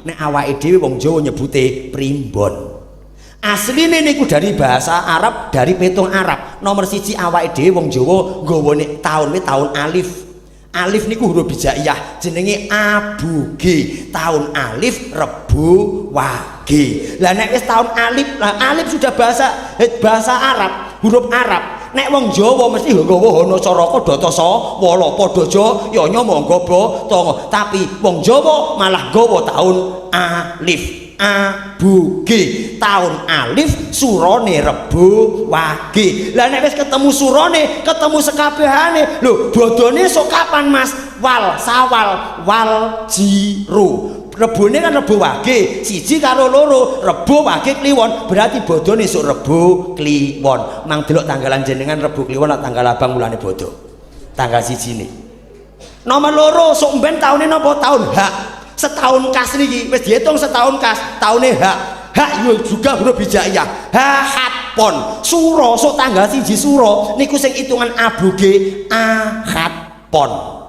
nek awake dhewe wong Jawa nyebute primbon. Asline niku dari bahasa Arab, dari petung Arab. Nomor siji awake dhewe wong Jawa nggawane taun alif. Alif niku huruf hijaiyah jenenge abuge. Taun alif Rebo Wage. Lah nek wis taun alif, lah alif sudah bahasa Arab, huruf Arab. Nek wong Jawa mesti nggawa Hana Caraka Datasa Wala padha aja ya nyamangga Bathanga. Tapi wong Jawa malah nggawa taun alif. Abuge taun alif surane Rebo Wage. Lah nek wis ketemu surane, ketemu sekabehane, lho bodone sok kapan Mas? Wal, Sawal, Wal, Jiro. Rebone kan Rebo Wage, siji karo loro, Rebo Wage Kliwon, berarti bodone sok Rebo Kliwon. Mang delok tanggalan jenengan Rebo Kliwon lan tanggal abang mulane bodo. Tanggal siji nih. Nomor loro sok mben taune napa taun Hak. Setahun kas niki wis dihitung setahun kas, taune Hak. Hak yo juga huruf hijaiyah. Ahad-pon. Sura sok tanggal siji Sura niku sing hitungan abuge Ahad-pon.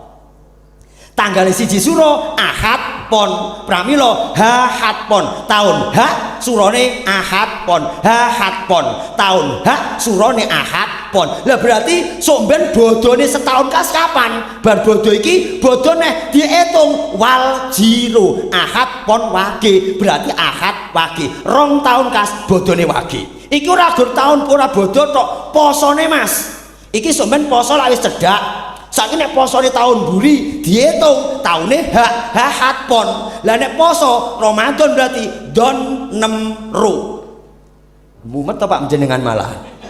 Tanggal siji Sura Ahad-pon. Pramila Ahad-pon. Taun Hak surane Ahad-pon. Ahad-pon. Taun Hak surane Ahad-pon. Lah berarti sok ben bodone setahun kas kapan? Bar bodo iki bodone diitung Wal Jiro Ahad-pon Wage. Berarti Ahad Wage. Rong tahun kas bodone Wage. Iki ora gur taun ora bodo tok, posone Mas. Iki sok ben poso lak wis cedhak. Saiki nek posone tahun buri diitung taune Hak Ahad-pon. Lah nek poso Ramadan berarti Don 6 Ro. Mumet to Pak jenengan malah.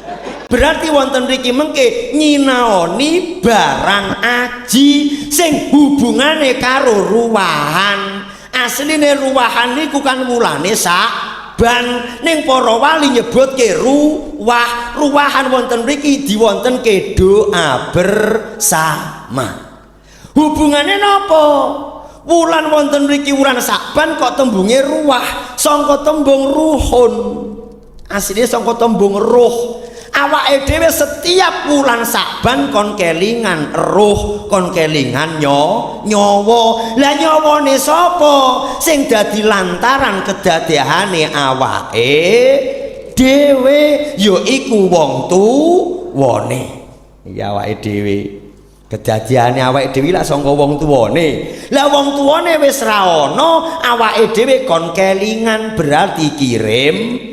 Berarti wonten mriki mengke nyinaoni barang aji sing hubungane karo ruwahan. Asline ruwahan niku kan wulane Saban, ning para wali nyebutke ruwahan wonten mriki diwontenke doa bersama. Hubungane napa? Wulan wonten mriki wulan Saban kok tembunge ruwah sangka tembung ruhun. Asline sangka tembung ruh. Awake dhewe setiap wulan Saban kon kelingan ruh, kon kelingan nyawa. Lah nyawane sapa sing dadi lantaran kedadehane awake dhewe yaiku wong tuwane. Iki awake dhewe. Kedadiane awake dhewe lak sangka wong tuwane. Lah wong tuwane wis ra ana, awake dhewe kon kelingan berarti kirim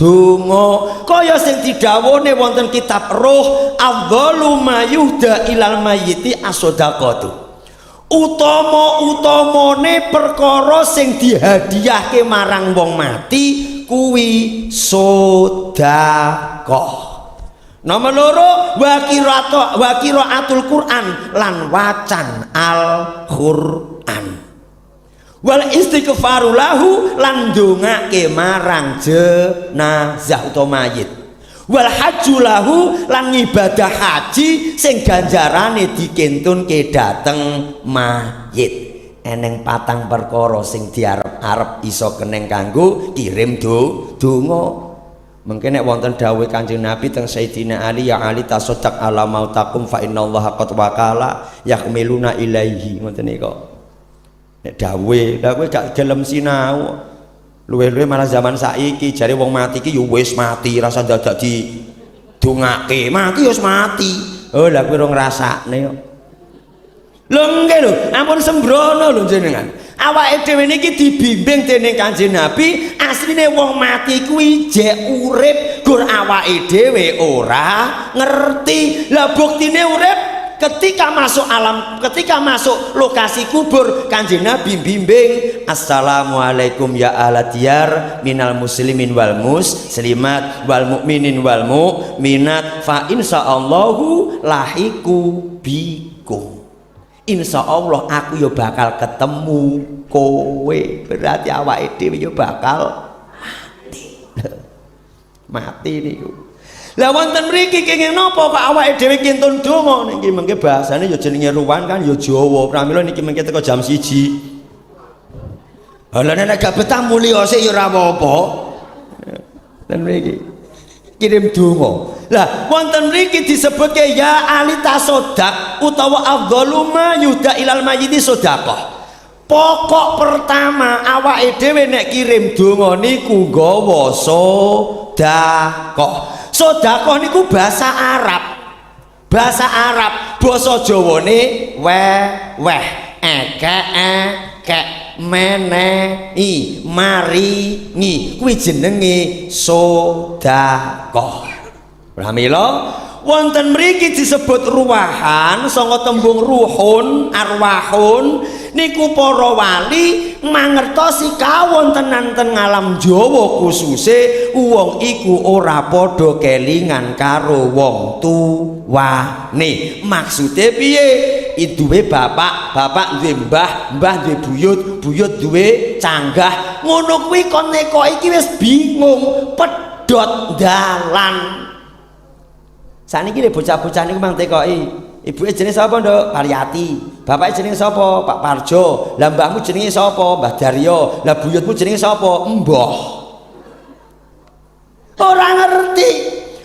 donga kaya sing didhawuhne wonten kitab Ruh, afdhalu ma yuhda ilal mayyiti as-shadaqatu. Utama-utamane perkara sing dihadiahke marang wong mati kuwi sedekah. Nomor loro wa qiraatul Quran lan wacan Al-Qur'an. Wal istighfaru lahu lan ndongake marang jenazah utawa mayit. Wal hajju lahu lan ibadah haji sing ganjarane dikentunke dateng mayit. Eneng patang perkara sing diarep-arep iso keneng kanggo kirim donga. Mungkin nek wonten dawuh Kanjeng Nabi teng Sayyidina Ali, ya Ali tasaddaq ala mautakum fa innallaha qad wakala yakmiluna ilaihi. Ngoten niku. Nek dawuhe, lah kowe gak gelem sinau. Luwe-luwe malah zaman saiki jare wong mati iki ya wis mati, rasa dadak didongake. Mati ya wis mati. Oh, lah kowe ora ngrasakne kok. Lho nggih lho, ampun sembrono lho jenengan. Awake dhewe niki dibimbing dening Kanjeng Nabi, asline wong mati kuwi jek urip, gur awake dhewe ora ngerti. Lah buktine urip ketika masuk alam, ketika masuk lokasi kubur, Kanjeng Nabi bimbing, assalamualaikum ya ahla diyar minal muslimin wal muslimat wal mukminin wal mukminat fa insyaallahu lahiku bikum. Insya Allah aku yo bakal ketemu kowe. Berarti awake dhewe yo bakal mati. Mati niku. Lah wonten mriki kenging napa kok awake dhewe kintun donga niki mengke bahasane yo jenenge ruwan kan yo Jawa. Pramila niki mengke teko jam 1. Lah nek gak betah mulya sik yo ora apa-apa. Dan mriki kirim donga. Lah wonten mriki disebutke ya ali tasodak utawa afdhalu ma yuda ilal mayyiti sedekah. Pokok pertama awake dhewe nek kirim donga niku nggawa sedekah. Sedekah niku bahasa Arab. Bahasa Arab, basa Jawane weh, ekek, menehi, maringi. Kuwi jenenge sedekah. Pramila wonten mriki disebut ruwahan sanga tembung ruhun, arwahun niku para wali mangertosi kawontenan ten alam Jawa khususe wong iku ora padha kelingan karo wong tuwane. Maksude piye? Duwe bapak duwe mbah duwe buyut duwe canggah. Ngono kuwi kon neko iki wis bingung pedhot dalan. Saniki lho bocah-bocah niku mang tekoki. Ibuke jenenge sapa, Nduk? Pariyati. Bapake jenenge sapa? Pak Parjo. Lah mbahmu jenenge sapa? Mbah Daryo. Lah buyutmu jenenge sapa? Mbah. Ora ngerti.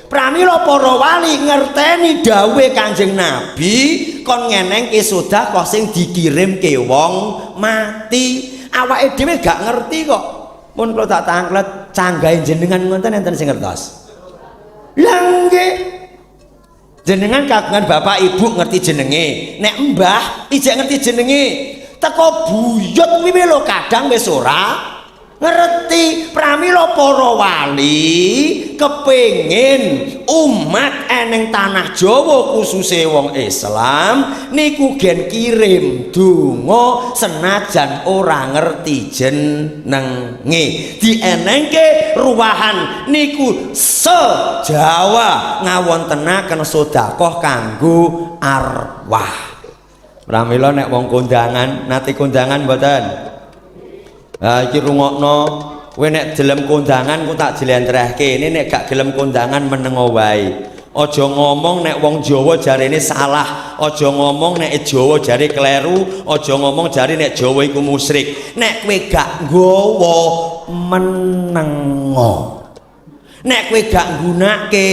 Pramila para wali ngerteni dawuhe Kanjeng Nabi kon ngenengke sedekah sing dikirimke wong mati. Awake dhewe gak ngerti kok. Mun kula tak tanglet canggahe jenengan ngoten enten sing ngertos. Lah nggih. Jenengan kagungan bapak ibu ngerti jenenge, nek mbah ijek ngerti jenenge. Teko buyut kuwi lho kadang wis ora ngerti. Pramila para wali kepengin umat eneng tanah Jawa khususé wong Islam niku gen kirim donga senajan ora ngerti jenenge. Dienengke ruwahan niku se-Jawa ngawontenaken sedekah kanggo arwah. Pramila nek wong kondangan, nate kondangan mboten? Iki rungokno, kowe nek gelem kondangan ku tak jlentrehke. Ini nek gak gelem kondangan menengo wae. Aja ngomong nek wong Jawa jarene salah, aja ngomong nek Jawa jare kleru, aja ngomong jare nek Jawa iku musyrik. Nek kowe gak nggawa menengo. Nek kowe gak nggunake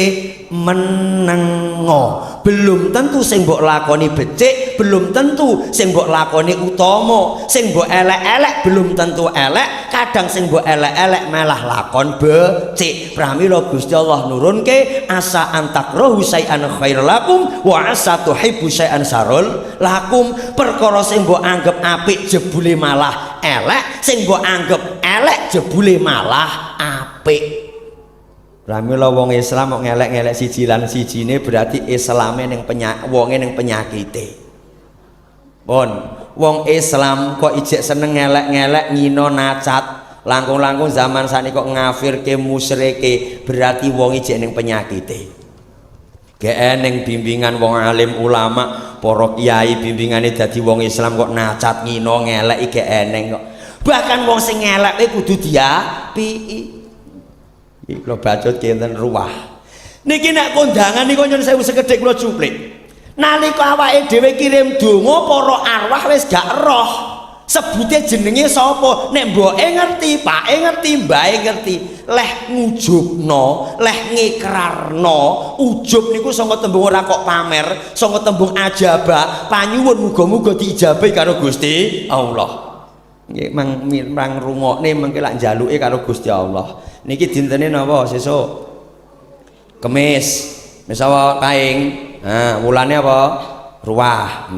menengo. Belum tentu sing mbok lakoni becik, belum tentu sing mbok lakoni utama. Sing mbok elek-elek belum tentu elek, kadang sing mbok elek-elek malah lakon becik. Pramila Gusti Allah nurunke asa antakrahu syai'an khairul lakum wa asa tuhibbu syai'an syarrul lakum. Perkara sing mbok anggap apik jebule malah elek, sing mbok anggap elek jebule malah apik. Pramila wong Islam kok ngelek-ngelek siji lan sijine berarti Islame ning wonge ning penyakite. Pun, wong Islam kok ijek seneng ngelek-ngelek ngino nacat, langkung-langkung zaman saniki kok ngafirke musyrike, berarti wong ijek ning penyakite. Gek ning bimbingan wong alim ulama, para kiai bimbingane dadi wong Islam kok nacat ngino ngelek iki eneng kok. Bahkan wong sing ngelek kudu diapiki. Kalau bacot kinten ruwah. Niki nek kondangan niku nyun sewu sekedhik kula cuplik. Nalika awake dhewe kirim donga para arwah wis gak roh sebute jenenge sapa. Nek mboke ngerti, pake ngerti, mbae ngerti. Leh ngujubno, leh ngikrarno. Ujub niku saka tembung ora kok pamer, saka tembung ajaba, panyuwun muga-muga diijabahi karo Gusti Allah. Nggih mang rungokne mengke lak njaluke karo Gusti Allah. Niki dintene napa sesuk? Kemis. Mesawa kaing. Nah, wulane apa? Ruwah.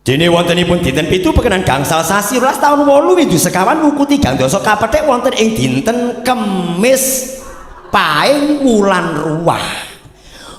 Dene wontenipun dinten 7 pekenan gangsal sasi 12 taun 8 Widu sekawan wuku 3 dasa kapethik wonten ing dinten Kemis paing wulan Ruwah.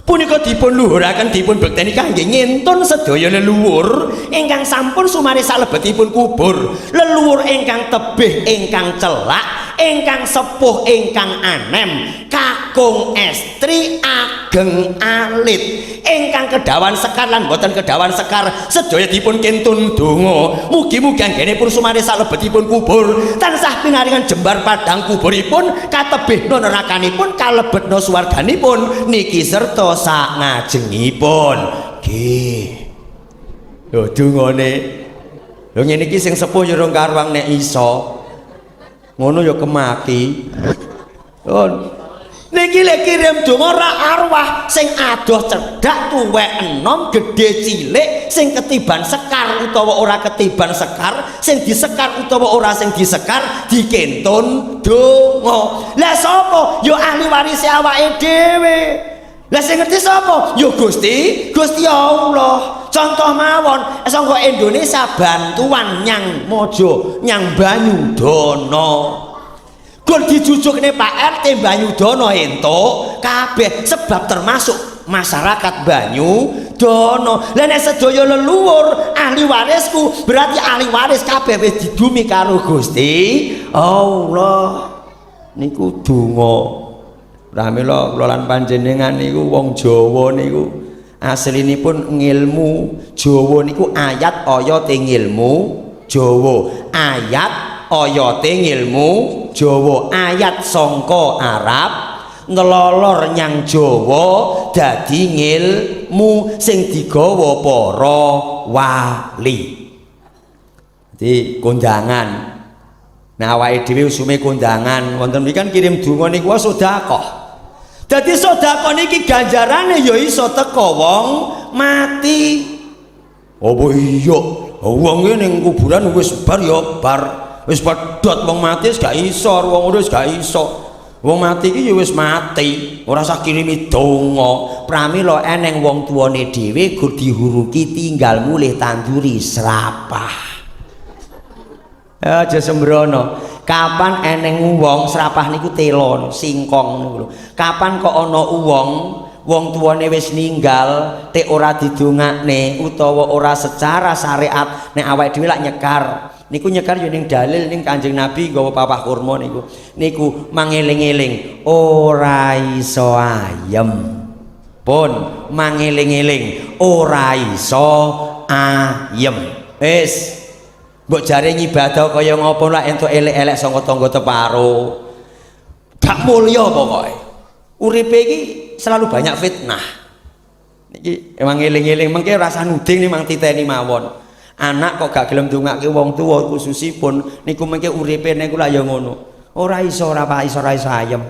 Punika dipun luhuraken dipun bekteni kangge ngentun sedaya leluhur ingkang sampun sumari salebetipun kubur, leluhur ingkang tebih ingkang celak, ingkang sepuh ingkang anem, kakung estri ageng alit, ingkang kedawan sekar lan boten kedawan sekar sedaya dipun kentun donga. Mugi-mugi anggenipun sumari salebetipun kubur tansah pinaringan jembar padang kuburipun, katebihna nerakanipun, kalebetna swarganipun niki serta sak ngajengipun. Nggih. Lho dungane. Lho ngene iki sing sepuh ya rong karuang nek iso. Ngono ya kemaki. Niki lek kirim donga ra arwah sing adoh cedhak tuwek enom gedhe cilik sing ketiban sekar utawa ora ketiban sekar sing disekar utawa ora sing disekar dikentun donga. Lah sapa? Ya ahli waris awake dhewe. Lah sing ngerti sapa? Ya Gusti Allah. Contoh mawon saka Indonesia bantuan nyang Mojo nyang Banyudana. Gur dijujukne Pak RT Banyudana entuk kabeh sebab termasuk masyarakat Banyudana. Lah nek sedaya leluhur ahli warisku berarti ahli waris kabeh wis didumi karo Gusti Allah. Niku donga. Pramila kula lan panjenengan niku wong Jawa niku aslinipun ngilmu Jawa niku ayat oyate ngilmu Jawa. Ayat oyate ngilmu Jawa, ayat sangka Arab ngelolor nyang Jawa dadi ngilmu sing digawa para wali. Jadi kondangan. Nah awake dhewe usume kondangan wonten iki kan kirim donga niku sedekah. Dadi sedekah niki ganjarane ya iso teka wong mati. Apa iya? Wong iki ning kuburan wis bar ya bar. Wis pedhot wong mati wis gak iso, wong urip gak iso. Wong mati iki ya wis mati, ora usah kirimi donga. Pramila eneng wong tuane dhewe gur dihuruki tinggal mulih tanduri serapah. Aja sembrono. Kapan eneng wong serapah niku telo, singkong niku lho. Kapan kok ana wong tuane wis ninggal tek ora didongakne utawa ora secara syariat nek awake dhewe lak nyekar. Niku nyekar yo ning dalil ning Kanjeng Nabi nggawa papah kurma niku mangeling-eling ora iso ayem pun mangeling-eling ora iso ayem. Wis mbok jare ngibadah kaya ngopo lak entuk elek-elek saka tangga teparo gak mulya pokoke. Uripe iki selalu banyak fitnah niki emang eling-eling mengke rasa nuding nih mang titeni mawon. Anak kok gak gelem ndongake wong tuwa khususipun niku mengke uripe niku lak ya ngono. Ora iso ayem.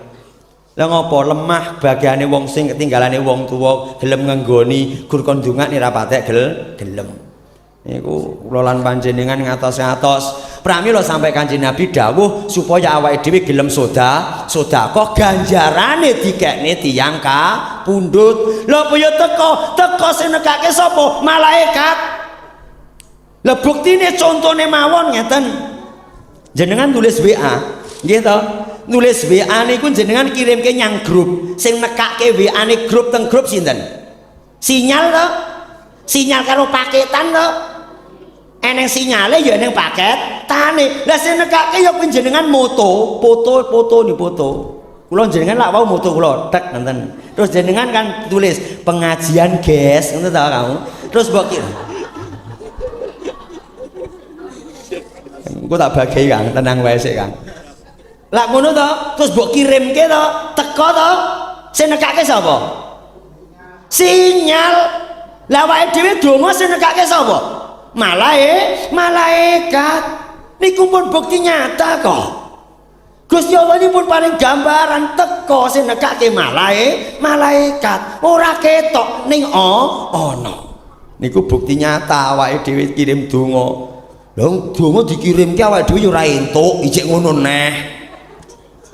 Lah ngopo lemah bagiane wong sing ketinggalane wong tuwa gelem ngenggoni gur kon ndongakne ra patek gelem. Niku kula lan panjenengan ngatos-ngatos. Pramila sampai Kanjeng Nabi dawuh supaya awake dhewe gelem sedekah ganjarane dikekne tiyang kapundhut. Lha apa ya teka sing nekake sapa? Malaikat. Lah buktine contone mawon ngeten. Jenengan tulis WA, nggih to? Nulis WA niku jenengan kirimke nyang grup. Sing nekake WA-ne grup teng grup sinten? Sinyal to? Sinyal karo paketan to? Eneng sinyale ya eneng paketane. Lah sing nekake ya panjenengan foto. Kula jenengan lak wau moto kula tek ngenten. Terus jenengan kan tulis pengajian guys, ngono ta kamu. Terus mbok engko tak bagi Kang, tenang wae sik Kang. Lah ngono to, terus mbok kirimke to, teko to. Sing nekake sapa? Sinyal. Lah awake dhewe donga sing nekake sapa? Malaikat. Niku pun bukti nyata kok. Gusti Allah ini pun paling gambaran teko sing nekake malaikat. Ora ketok ning ana. Niku bukti nyata awake dhewe kirim donga. Lho donga dikirimke awake dhewe ora entuk, ijek ngono neh.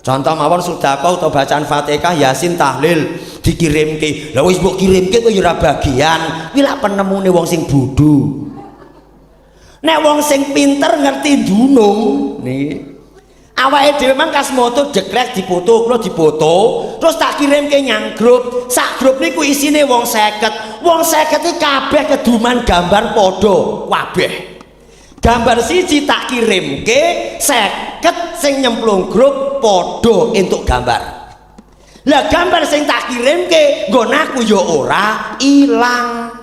Contoh mawon sedekah utawa bacaan Fatihah, Yasin, tahlil dikirimke. Lah wis mbok kirimke kok ya ora bagian. Kuwi lak penemune wong sing bodho. Nek wong sing pinter ngerti dunung niki. Awake dhewe mang kas moto jeglek dipoto, kula dipoto, terus tak kirimke nyang grup. Sak grup niku isine wong 50. Wong 50 iki kabeh keduman gambar padha kabeh. Gambar siji tak kirimke 50 sing nyemplung grup padha entuk gambar. Lah gambar sing tak kirimke nggon aku ya ora ilang.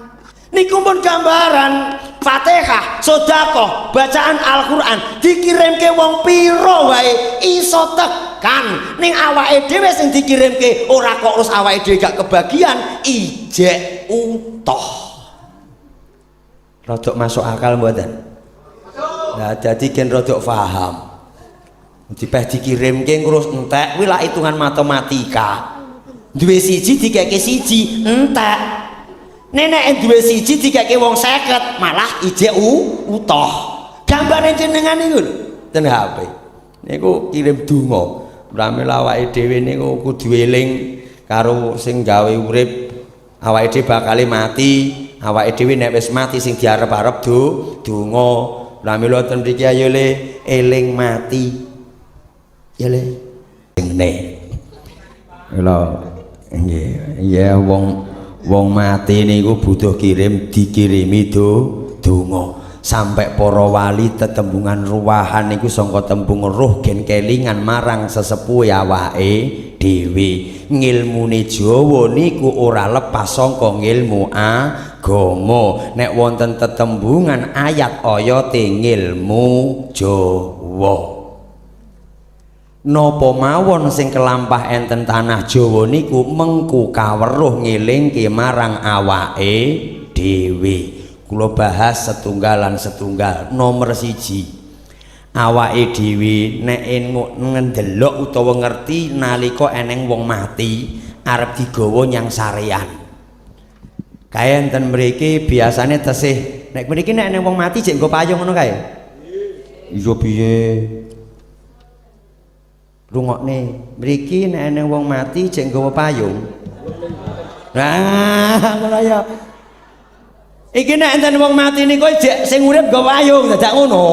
Niku pun gambaran Fatihah, sedekah, bacaan Al-Qur'an dikirimke wong pira wae iso tekan ning awake dhewe sing dikirimke ora kok terus awake dhewe gak kebagian ijek utuh. Rodok masuk akal mboten? Nah, dadi gen rodok paham. dipeh dikirimke terus entek kuwi lak hitungan matematika. Duwe siji dikeke siji entek. Nek duwe siji dikeke wong 50 malah ijek utoh. Gambare jenengan niku lho ten HP. Niku kirim donga. Pramila awake dhewe niku kudu eling karo sing gawe urip. Awake dhewe bakal mati, awake dhewe nek wis mati sing diarep-arep donga. Pramila ten mriki ayo le eling mati. Ya le ngene. Lho nggih, ya wong mati niku butuh dikirimi donga. Sampai para wali tetembungan ruwahan niku sangka tembung ruh gen kelingan marang sesepuh awake dhewe. Ngilmune Jawa niku ora lepas sangka ngilmu agama. Nek wonten tetembungan ayat oyate ngilmu Jawa. Napa mawon sing kelampah enten tanah Jawa niku mengku kaweruh ngilingke marang awake dhewe. Kula bahas setunggal nomor siji awake dhewe nek ngendelok utawa ngerti nalika eneng wong mati arep digawa nyang sarean. Kae enten mriki biasane tesih nek mriki nek eneng wong mati jek nggo payung ngono kae. Iya piye? Rungokne mriki nek eneng wong mati jek nggawa payung. Nah, ngono ya. Iki nek enten wong mati niku jek sing urip nggawa payung dadak ngono.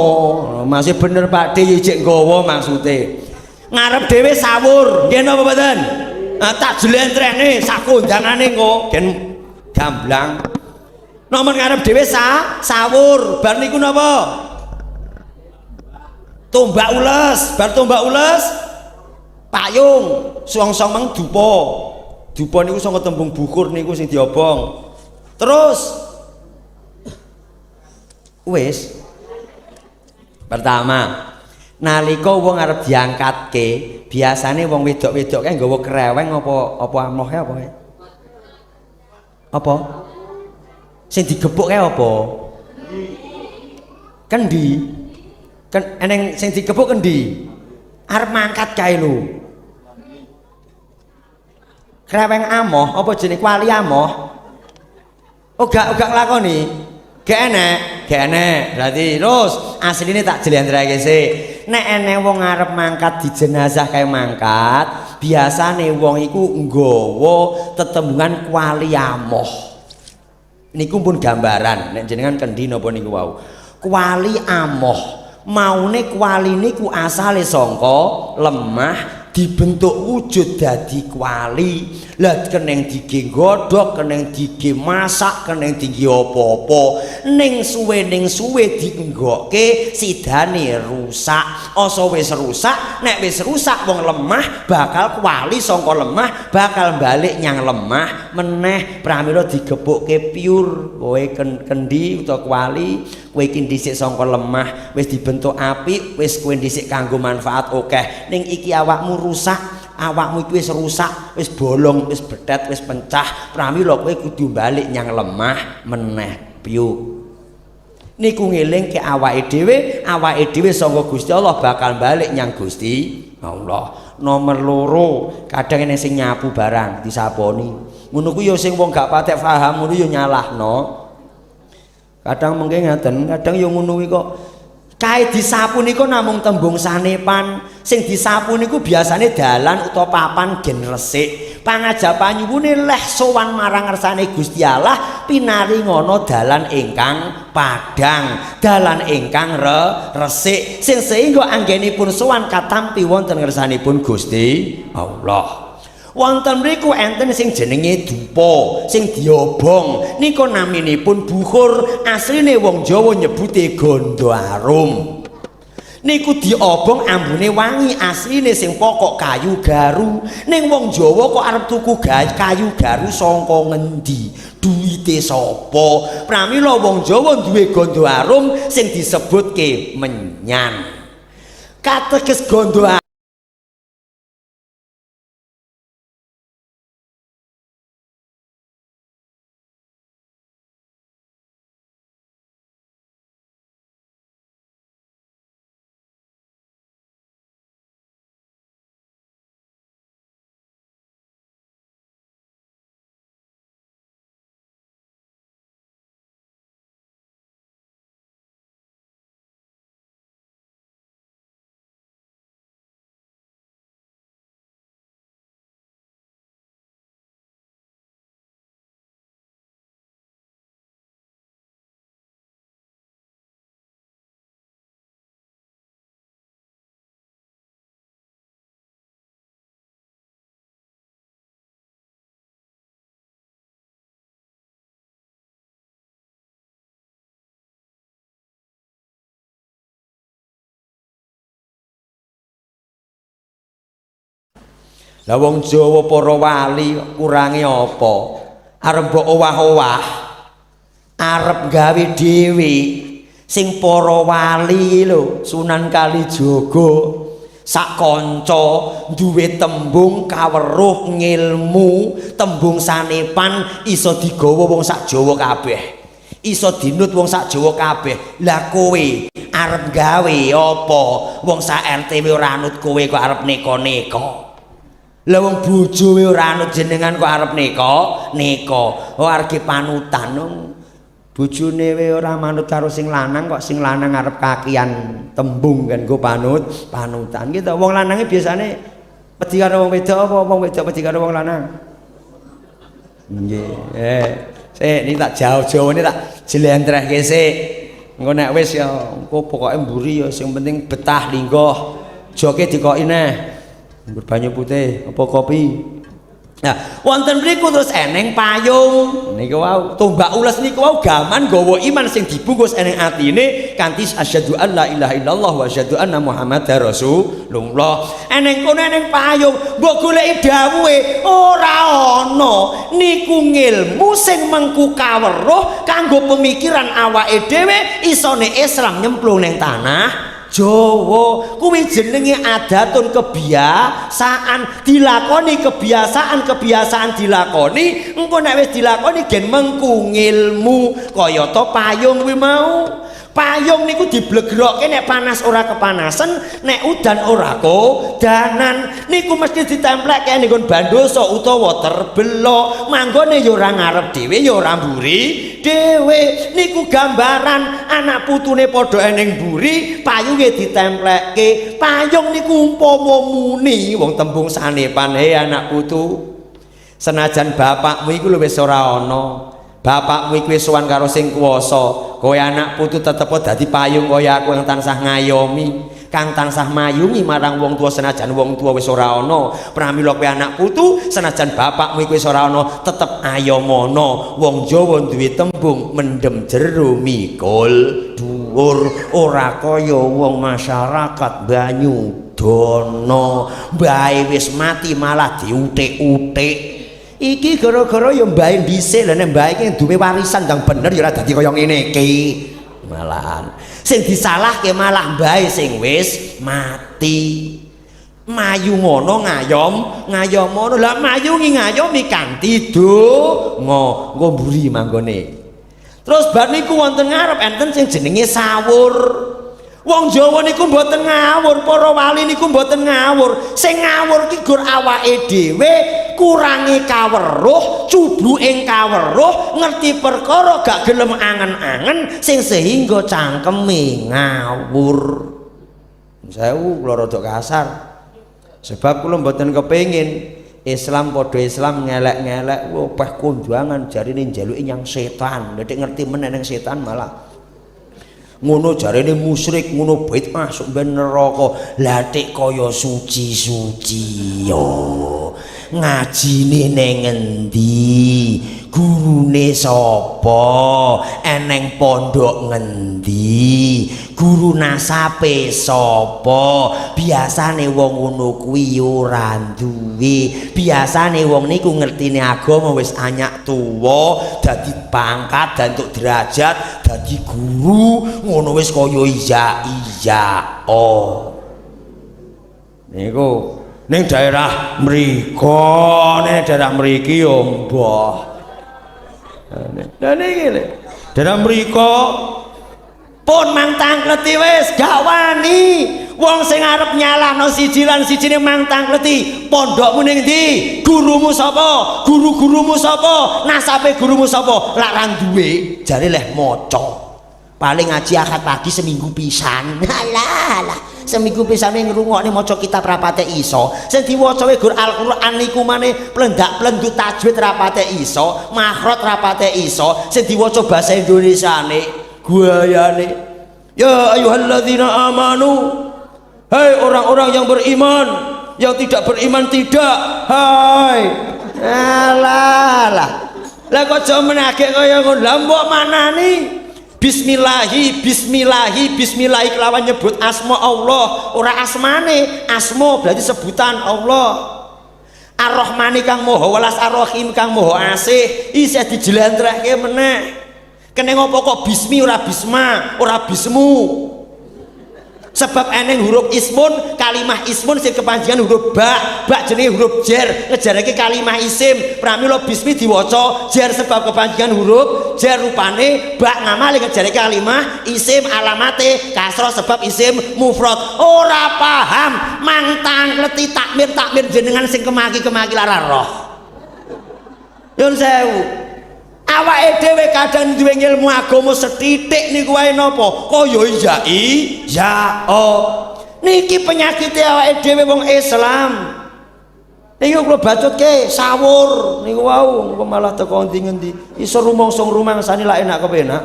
Masih bener Pak D jek nggawa maksude. Ngarep dhewe sawur, nggih napa mboten? Tak jlentrehne sak kondangane engko gen gamblang. Nomor ngarep dhewe sawur, bar niku napa? Tombak ules, bar tombak ules payung, suang-suang mang dupa. Dupa niku saka tembung bukur niku sing diobong. Terus wis pertama nalika wong arep diangkatke biasane wong wedok-wedok kae nggawa kreweng apa amohe apa sing digebuk kae apa kendi eneng sing digebuk kendi arep mangkat kae lho kreweng amoh apa jenenge kuali amoh gak nglakoni. Gak enek berarti terus asline tak jlentrehke sik nek enek wong arep mangkat di jenazah kae mangkat biasane wong iku nggawa tetembungan kuali amoh niku pun gambaran nek jenengan kendi napa niku wau kuali amoh maune kuali niku asale saka lemah dibentuk wujud dadi kuali lah keneng digi godhog keneng digi masak keneng digi apa-apa ning suwe dienggokke sidane rusak asa wis rusak nek wis rusak wong lemah bakal kuali saka lemah bakal balik nyang lemah meneh pramila digepukke pure kowe kendi utawa kuali kowe iki dhisik saka lemah wis dibentuk apik wis kowe dhisik kanggo manfaat akeh ning iki awakmu rusak awakmu iki wis rusak wis bolong wis betet wis pencah pramila kowe kudu balik nyang lemah meneh piyu niku ngelingke awake dhewe saka Gusti Allah bakal balik nyang Gusti Allah. Nomor loro kadang enek sing nyapu barang disaponi ngono ku ya sing wong gak patek paham ngono ya nyalahno kadang mengke ngaten kadang ya ngono kuwi kok kae disapu niku namung tembung sanepan sing disapu niku biasane dalan utawa papan gen resik pangajapan nyuwune leh sowan marang ngersane Gusti Allah pinaringono dalan ingkang padhang dalan ingkang resik sing sehingga anggenipun sowan katampi wonten ngersanipun Gusti Allah. Wonten mriku enten sing jenenge dupa sing diobong niku naminipun bukur asline wong Jawa nyebute gondo arum niku diobong ambune wangi asline sing pokok kayu garu ning wong Jawa kok arep tuku kayu garu saka ngendi duwite sapa pramila wong Jawa duwe gondo arum sing disebutke menyan kateges gondo Lah wong Jawa para wali kurange apa? Arep mbok owah-owah, arep gawe dhewe sing para wali lho, Sunan Kalijaga sak kanca duwe tembung kaweruh ngilmu, tembung sanepan iso digawa wong sak Jawa kabeh, iso dinut wong sak Jawa kabeh. Lah kowe arep gawe apa? Wong sak RT ora anut kowe kok arep neka-neka. Lah wong bojowe ora anut jenengan kok arep neka. Oh arep panutan. Bojone we ora manut karo sing lanang kok sing lanang arep kakian tembung kan nggo panutan gitu. Wong lanange biasane wedi karo wong wedok apa wong wedok wedi karo wong lanang? Nggih. Sik niki tak jauh-jauhne tak jlentrehke sik. Engko nek wis ya engko pokoke mburi ya sing penting betah linggoh. Joke dikoki neh. Nggur banyu putih apa kopi. Nah, wonten mriku terus eneng payung niku wau tombak ules niku wau gaman gawa iman sing dibungkus eneng atine kanthi asyhadu an la ilaha illallah wa asyhadu anna muhammadar rasulullah. Eneng kono eneng payung mbok goleki dawuhe ora ana niku ngilmu sing mengku kaweruh kanggo pemikiran awake dhewe isone Islam nyemplung ning tanah Jawa. Kuwi jenenge adatun kebiasaan dilakoni, kebiasaan dilakoni, engko nek wis dilakoni gen mengku ngilmu kaya to payung kuwi mau. Payung niku diblegrokke nek panas ora kepanasan, nek udan ora kodanan. Niku mesti ditemplekke ning bandosa utawa terbelok. Manggone ya ora ngarep dhewe ya ora mburi dhewe. Niku gambaran anak putune padha eneng mburi, payunge ditemplekke. Payung niku umpama muni wong tembung sanepan, anak putu. Senajan bapakmu iku lho wis ora ana. Bapakmu iku wis sowan karo sing kuwasa, kowe anak putu tetep dadi payung kaya aku yang tansah ngayomi, kang tansah mayungi marang wong tuwa senajan wong tuwa wis ora ana. Pramila kowe anak putu senajan bapakmu iku wis ora ana, tetep ayomono. Wong Jawa duwe tembung mendem jero mikul dhuwur, ora kaya wong masyarakat banyu dono, mbahe wis mati malah diutik-utik. Iki gara-gara ya mbahe dhisik lho, nek mbahe iki duwe warisan ndang bener ya ora dadi kaya ngene iki. Malahan sing disalahke malah mbahe sing wis mati. Mayu ngono ngayom ngono. Lah mayungi ngayomi kanthi donga engko mburi manggone. Terus bar niku wonten ngarep enten sing jenenge sawur. Wong Jawa niku mboten ngawur, para wali niku mboten ngawur. Sing ngawur ki gur awake dhewe kurangi kaweruh, cubluking kaweruh, ngerti perkara gak gelem angen-angen sing sehingga cangkeme ngawur. Sewu kula rada kasar. Sebab kula mboten kepengin Islam padha Islam ngelek-ngelek, opeh kondangan jarine njaluki nyang setan. Nek ngerti meneh setan malah ngono jarene musyrik, ngono bait masuk ben neraka. Lah tek kaya suci-suci yo ngajine ning endi, gurune sapa, eneng pondok ngendi, guru nasape sapa. Biasane wong ngono kuwi ora duwe. Biasane wong niku ngertine agama wis anyak tuwa, dadi pangkat dan untuk derajat dadi guru, ngono wis kaya iya. Niku ning daerah mriki yo mbah. Lah niki lho. Daerah mriko pun mang tangkleti wis gak wani. Wong sing arep nyalahno siji lan sijine mang tangkleti. Pondokmu ning ndi? Gurumu sapa? Guru-gurumu sapa? Nasabe gurumu sapa? Lak ra duwe, jare leh maca. Paling ngaji akad pagi seminggu pisan. Alah. Seminggu pisane ngrungokne maca kitab rapate iso. Sing diwaca gur Al-Qur'an niku maneh plendak-plendut tajwid rapate iso, makhraj rapate iso. Sing diwaca basa Indonesiane guayane. Ya ayyuhalladzina amanu. Hai orang-orang yang beriman, yang tidak beriman tidak. Hai. Alah. Lah kok aja menake kaya ngono. Lah mbok manani Bismillahi kelawan nyebut asma Allah, ora asmane, asma berarti sebutan Allah. Ar-Rahmani kang Maha Welas, Ar-Rahim kang Maha Asih, isih dijelentrehke meneh. Kene ngopo kok bismi ora bisma, ora bismu? Sebab eneng huruf ismun, kalimah ismun sing kepanjangan huruf ba, ba jenenge huruf jer, ngejarake kalimah isim. Pramila bismi diwaca jer sebab kepanjangan huruf jer, rupane ba ngamale ngejarake kalimah isim, alamate kasrah sebab isim mufrad. Ora paham, mangtang leti takmir jenengan sing kemaki-kemaki lara roh. Nyun sewu. Awake dhewe kadang duwe ilmu agama sethithik niku wae napa kaya iya niki penyakite awake dhewe wong Islam. Niku kula bacutke sawur niku wau engko malah teko endi-endi iso rumangsung-rumangsane lak enak kepenak.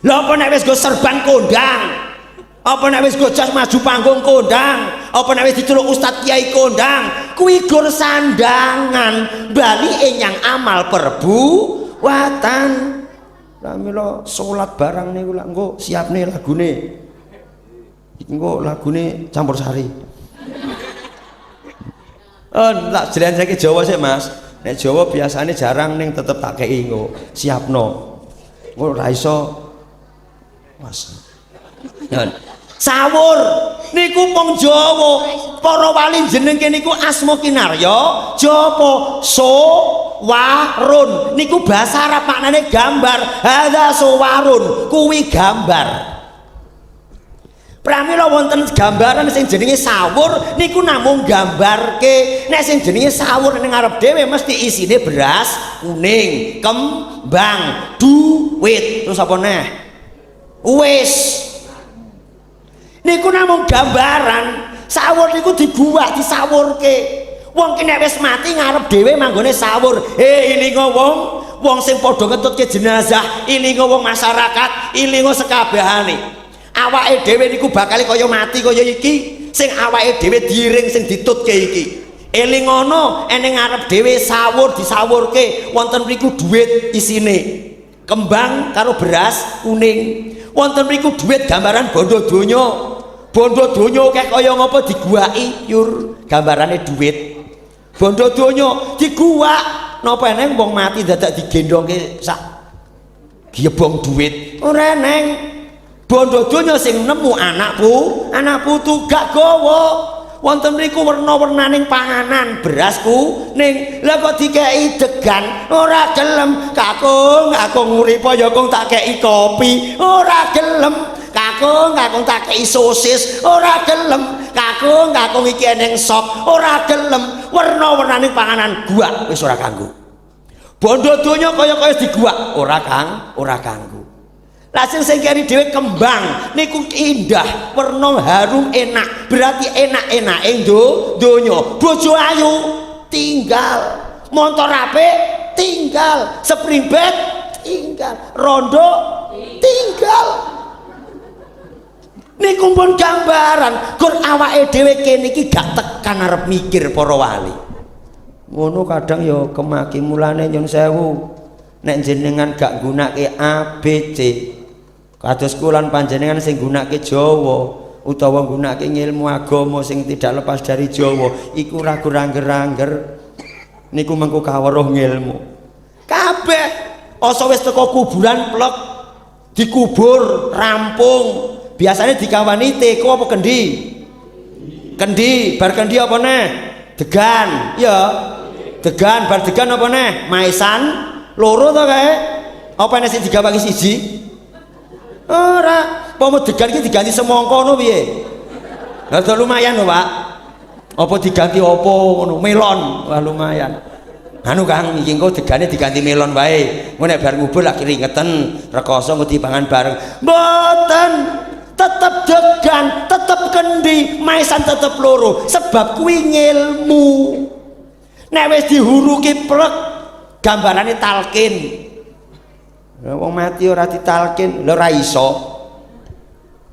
Lha apa nek wis go serban kondang? Apa nek wis go jas maju panggung kondang? Apa nek wis diceluk ustaz kiai kondang? Kuwi gur sandangan bali enyang amal perbuatan. Pramila salat barang niku lak engko siapne lagune. Engko lagune campursari. Tak jlentreke Jawa sik Mas. Nek Jawa biasane jarang ning tetep tak kei engko siapno. Engko ora iso Mas. Sawur niku wong Jawa, para wali jenenge niku asma kinarya japa sawarun niku basa Arab maknane gambar. Hadza sawarun kuwi gambar. Pramila wonten gambaran sing jenenge sawur niku namung gambarke. Nek sing jenenge sawur ning arep dhewe mesti isine beras kuning, kembang, duit, terus apa neh? Wis niku namung gambaran. Sawur niku dibuat disawurke. Wong ki nek wis mati ngarep dhewe manggone sawur. Ilinga wong sing padha ngetutke jenazah, ilinga wong masyarakat, ilinga sekabehane. Awake dhewe niku bakal kaya mati kaya iki, sing awake dhewe diiring sing ditutke iki. Elingono eneng ngarep dhewe sawur disawurke. Wonten mriku dhuwit isine. Kembang karo beras kuning. Wonten mriku dhuwit gambaran bondo donya. Bondo donya kayak kaya ngapa diguwaki yur gambarane dhuwit. Bondo donya diguwak napa eneng wong mati dadak digendongke sak giebong dhuwit. Ora eneng. Bondo donya sing nemu anak putu gak gawa. Wonten mriku werna-wernaning panganan beras kuning. Lah kok dikeki degan ora gelem. Kakung urip ya kong tak kei kopi ora gelem. Kakung tak kei sosis ora gelem. Kakung iki eneng sop ora gelem. Werna-wernaning panganan gua wis ora kanggo. Bondo donya kaya-kaya diguak ora kanggo. Lajeng sing keri dhewe kembang niku indah, werna harum enak. Berarti enak-enake donya. Bojo ayu tinggal, montor apik tinggal, spring bed tinggal, rondo tinggal. Niku pun gambaran gur awake dhewe kene iki gak tekan arep mikir para wali. Ngono kadang ya kemaki mulane nyun sewu. Nek jenengan gak gunake ABC kados kulan panjenengan sing gunake Jawa utawa gunake ilmu agama sing tidak lepas dari Jawa iku ragu rangger-rangger niku mengko kaweruh ngilmu kabeh. Asa wis teko kuburan plek dikubur rampung biasanya dikawani teko apa kendi bar kendi apa neh degan ya degan bar degan apa neh maesan loro to kae apa nek sing digawaki siji ora pomo degan iki diganti semangka ngono piye. Lah lumayan lho Pak. Apa diganti apa ngono melon wah lumayan. Anu Kang iki engko degane diganti melon wae. Engko nek bar ngubur lak keringeten rekoso engko dipangan bareng. Mboten tetep degan, tetep kendi, maesan tetep loro sebab kuwi ngilmu. Nek wis dihuruki plek gambarane talqin. Wong mati ora ditalkin lho ora iso.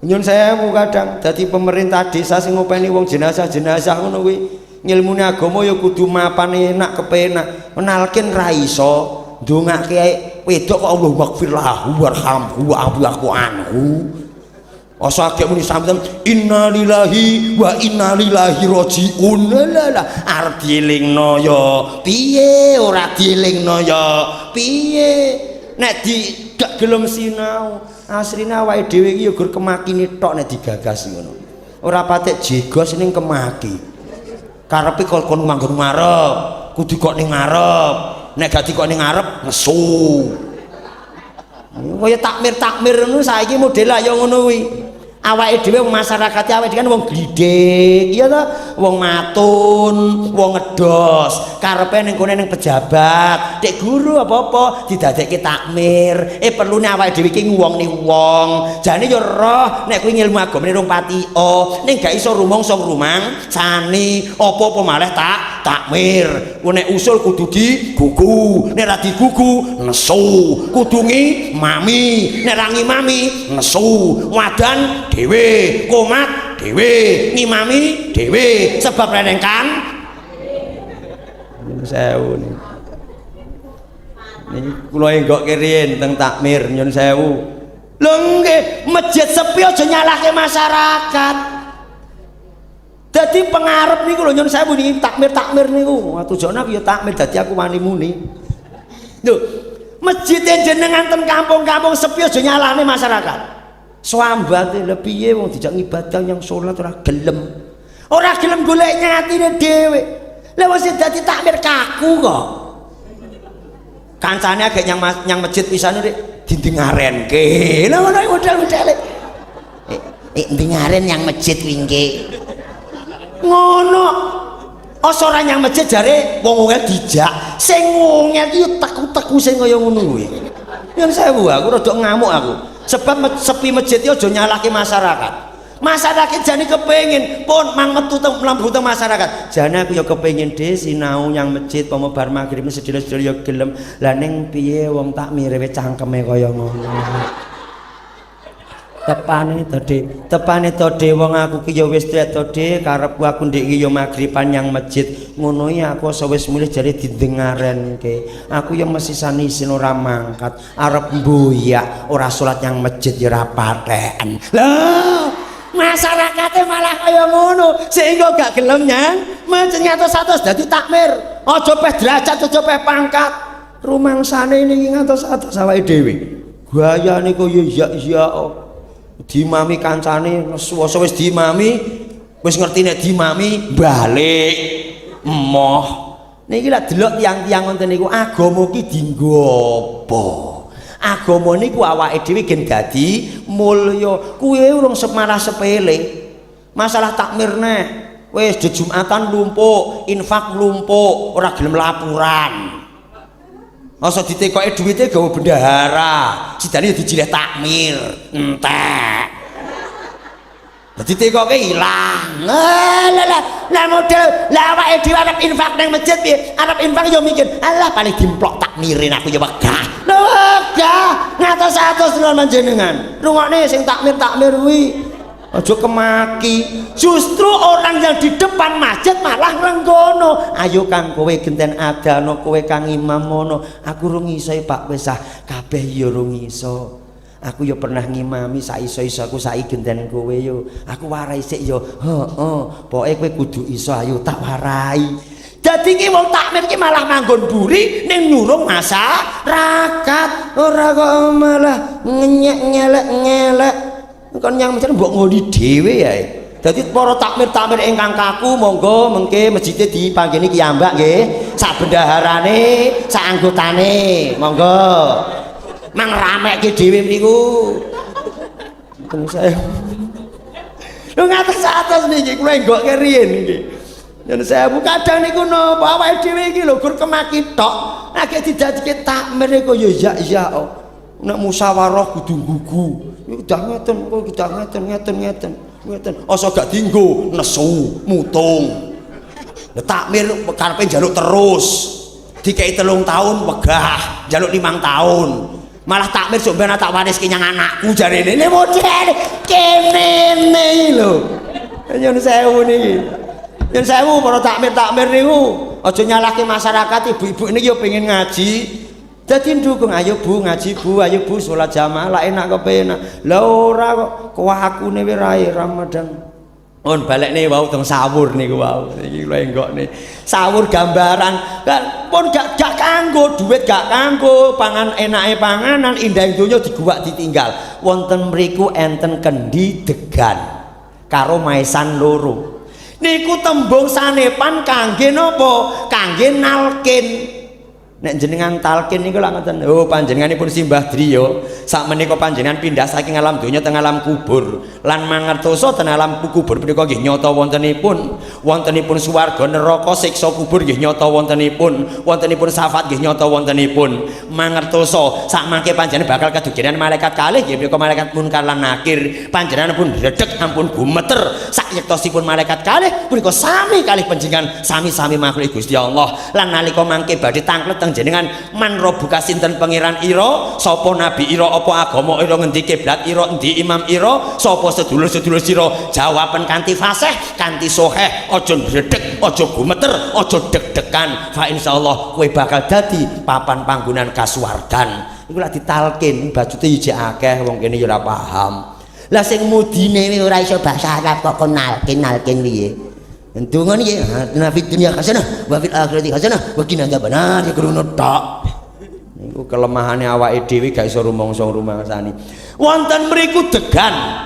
Nyun sewu kadang dadi pemerintah desa sing ngopeni wong jenazah-jenazah ngono kuwi ngilmune agama ya kudu mapan enak kepenak. Menalkin ra iso. Ndongake wedok kok Allah maghfirlahu warhamhu wa'fu anhu. Asa agek muni sampeyan innalillahi wa inna ilaihi rajiun. Lah arep dielingno ya piye, ora dielingno ya piye. Nek gak gelem sinau, asline awake dhewe iki ya gur kemakine tok nek digagas ngono. Ora patek jegos ning kemaki. Karepe kon manggon ngarep, kudu kok ning ngarep. Nek gak dikok ning ngarep nesu. Kaya takmir ngono saiki model ya ngono kuwi. Awake dhewe masyarakat awake dhewe kan wong gledhek, iya ta? Wong matun, wong ngedos, karepe ning kene ning pejabat, dek guru apa-apa didadekke takmir. Perlune awake dhewe iki nguwongni wong. Jane ya roh nek kuwi ilmu agamane rung patio, ning gak iso rumangsa rumangsani, apa-apa malah takmir. Nek usul kudu digugu, nek ra digugu nesu, kudu ngimami, nek ra ngimami nesu. Wadan dhewe, komat dhewe, ngimami dhewe, sebab renengkan sewu nih. Niki kula enggok riyen teng takmir nyun sewu. Lho nggih, masjid sepi aja nyalahke masyarakat. Dadi pengarep niku lho nyun sewu niki takmir niku. Tujuane aku ya takmir dadi aku wani muni. Lho, masjid jenengan ten kampung-kampung sepi aja nyalahne masyarakat. Swambate lho piye wong dijak ngibadah yang salat ora gelem. Ora gelem golek nyatine dhewe. Lah wis dadi takmir kaku kok. Kancane agek nyang masjid pisane rek dindingaren-ke. Lah ngono model-modele. Ndingaren yang masjid wingke. Ngono. Asa ora nyang masjid jare wong-wong dijak. Sing ngongel iki teku-teku sing kaya ngono kuwi. Yen sewu aku rada ngamuk aku. Sebab sepi masjid itu aja nyalahke masyarakat. Masyarakat jane kepengin pun mang metu teng mlambu teng masyarakat. Jane aku ya kepengin dhewe sinau yang masjid pomo bar magrib sedina-sedina ya gelem. Lah ning piye wong takmire wis cangkeme kaya ngono. Tepane to de wong aku ki ya wis tuwek to de karepku aku ndek iki ya magriban yang masjid. Ngono ya aku wis mulih jare didengarenke. Aku ya mesti sanisin ora mangkat, arep mboyak, ora salat yang masjid ya ora paten. Lah, masyarakate malah kaya ngono, sehingga gak gelem nyang masjid ngatos-atos dadi takmir. Aja peh derajat, aja peh pangkat. Rumangsane niki ngatos-atos awake dhewe. Gayane kaya iya dimami kancane nesu wis dimami wis ngerti nek dimami balik emoh niki lak delok tiyang-tiyang ngoten niku agama ki dienggo apa agama niku awake dhewe gen dadi mulya kuwi urung semarah sepele masalah takmir neh wis jumatan lumpuk infak lumpuk ora gelem laporan. Masa ditekoke duwite gawe bendahara, sidane dijileh takmir, entek. Dadi tekoke ilang. Lah model lah awake dhewe arep infak nang masjid piye? Arep infak yo mikir, alah paling dimplok takmirin aku ya wegah. Lho wegah, ngatos-atos lho panjenengan. Rungokne sing takmir kuwi aja kemaki. Justru orang yang di depan masjid malah renggono. Ayo Kang kowe genten adano, kowe Kang imam mono. Aku rung iso Pak wis kabeh ya rung iso. Aku ya pernah ngimami sak iso-iso aku saiki genten kowe yo. Aku warai sik yo. Heeh. Pokoke kowe kudu iso ayo tak warai. Dadi ki wong takmir ki malah manggon buri ning nyurung masyarakat. Ora kok malah nyelek-nyelek. Kon yang macam mbok ngoni dhewe ya. Dadi para takmir-takmir ingkang kaku monggo mengke masjid dipanggeni kiyambak nggih. Sak bendaharane, sak anggotane, monggo. Mang ramekke dhewe mriku. Mboten saya. Lho ngatos-atos niki kula enggokke riyen niki. Yen sewu kadang niku napa awake dhewe iki lho gur kemaki tok. Nek didadike takmir iku ya ya. Nek musyawarah kudu gugu. Udah ngeten kok udah ngeten. Asa gak dienggo nesu, mutung. Takmir karepe njaluk terus. Dikei 3 tahun wegah, njaluk 5 tahun. Malah takmir sok ben tak wariske nyang anakku jarene. Ini model kene lho. Nyun sewu niki. Nyun sewu para takmir niku aja nyalahke masyarakat ibu-ibu niki yo pengen ngaji. Dadi ndukung, ayo Bu ngaji Bu, ayo Bu salat jamaah lah enak kepenak. Lah ora kok kuwakune wis Ramadan. On balekne wau teng sawur niku wau. Iki lho enggokne. Sawur gambaran kan pun gak kanggo duit, gak kanggo pangan enake panganan, indah donya diguwak ditinggal. Wonten mriku enten kendi degan karo maesan loro. Niku tembung sanepan kangge napa? Kangge nalkin. Nek jenengan talkin niku lak ngoten. Oh panjenenganipun simbah driya, sak menika panjenengan pindah saking alam donya teng alam kubur lan mangertosa teng alam kubur menika nggih nyata wontenipun swarga neraka siksa kubur nggih nyata wontenipun syafaat nggih nyata wontenipun mangertosa sak mangke panjenengan bakal kadugiran malaikat kalih nggih menika malaikat munkar lan nakir panjenengan pun redeg ampun gumeter sak yektosipun malaikat kalih punika sami kalih panjenengan sami-sami makhluk Gusti Allah lan nalika mangke badhe tanglet teng jenengan man robuka sinten pangeran ira sapa nabi ira apa agama ira ngendi kiblat ira endi imam ira sapa sedulur-sedulur sira jawaben kanthi fasih kanthi soheh aja bredeg aja gumeter aja deg-degan fa insyaallah kowe bakal dadi papan panggonan kasuwargan iku lak ditalkin bajute ijek akeh wong kene ya ora paham lah sing mudine ora iso basa Arab kok nalkin piye Entungane ya, nabi dunia hasanah, wa fil akhirati hasanah, wa qina adzabannar ya krunut tok. Niku kelemahane awake dhewe gak iso rumangsa-rumangsani. Wonten mriku degan.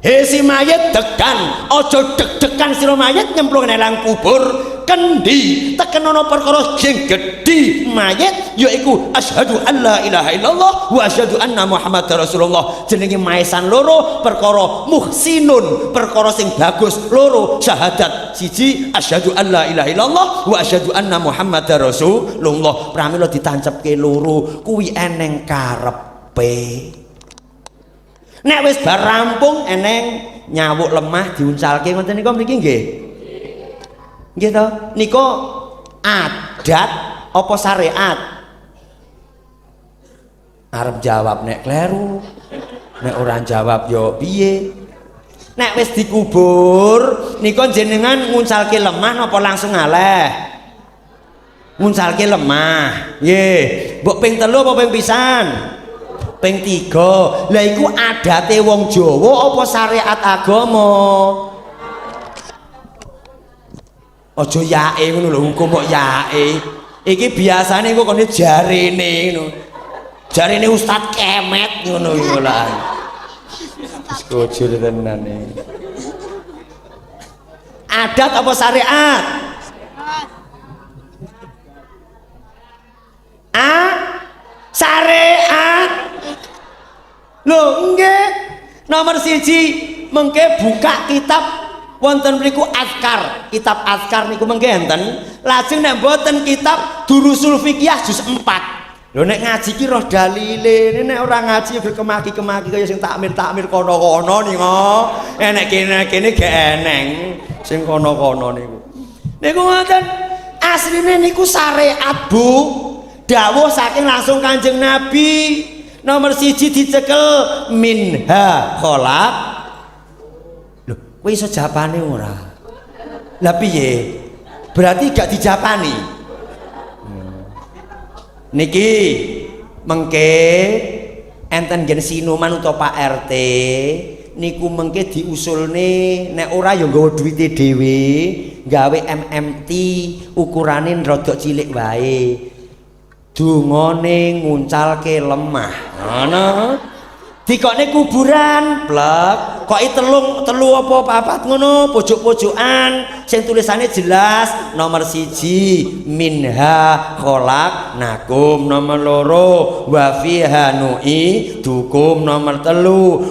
He si mayit degan, aja deg-degan sira mayit nyemplung nang alam kubur. Kendi teken ana perkara sing gedhi mayit yaiku asyhadu alla ilaha illallah wa asyhadu anna muhammadar rasulullah jenenge maesan loro perkara muhsinun perkara sing bagus loro syahadat siji asyhadu alla ilaha illallah wa asyhadu anna muhammadar rasulullah pramila ditancepke loro kuwi eneng karepe nek wis bar rampung eneng nyawuk lemah diuncalke ngoten niku mriki nggih nggih to niku adat apa syariat arep jawab nek kleru nek ora jawab yo piye nek wis dikubur niku jenengan nguncalke lemah napa langsung ngaleh nguncalke lemah nggih mbok ping 3 apa ping pisan ping 3 lha iku adate wong Jawa apa syariat agama aja yae ngono lho hukum kok yae iki biasane kok kene jarene ngono jarene Ustaz Kemet ngono iku lho sekojur tenan iki adat apa syariat syariat lho nggih nomor 1 mengke buka kitab wonten mriku azkar kitab azkar niku mengke enten lajeng nek mboten kitab durusul fiqih juz 4 lho nek ngaji ki roh dalile nek ora ngaji berkemaki-kemaki kaya sing takmir kono-kono niku nek kene gak eneng sing kono-kono niku ngoten asline niku syariat Bu dawuh saking langsung Kanjeng Nabi nomor 1 dicekel minha kholaq kowe iso japane ora? Lah piye? Berarti gak dijapani. Niki mengke enten gen sinuman utawa Pak RT niku mengke diusulne nek ora ya nggawa duwite dhewe, gawe MMT ukurane rada cilik wae. Dungane nguncalke lemah. Ngono. Dikokne kuburan blek kok telu apa papat ngono pojok-pojokan sing tulisane jelas nomor 1 minha khalaqnakum nomor 2 wa fiha nu'idukum nomor 3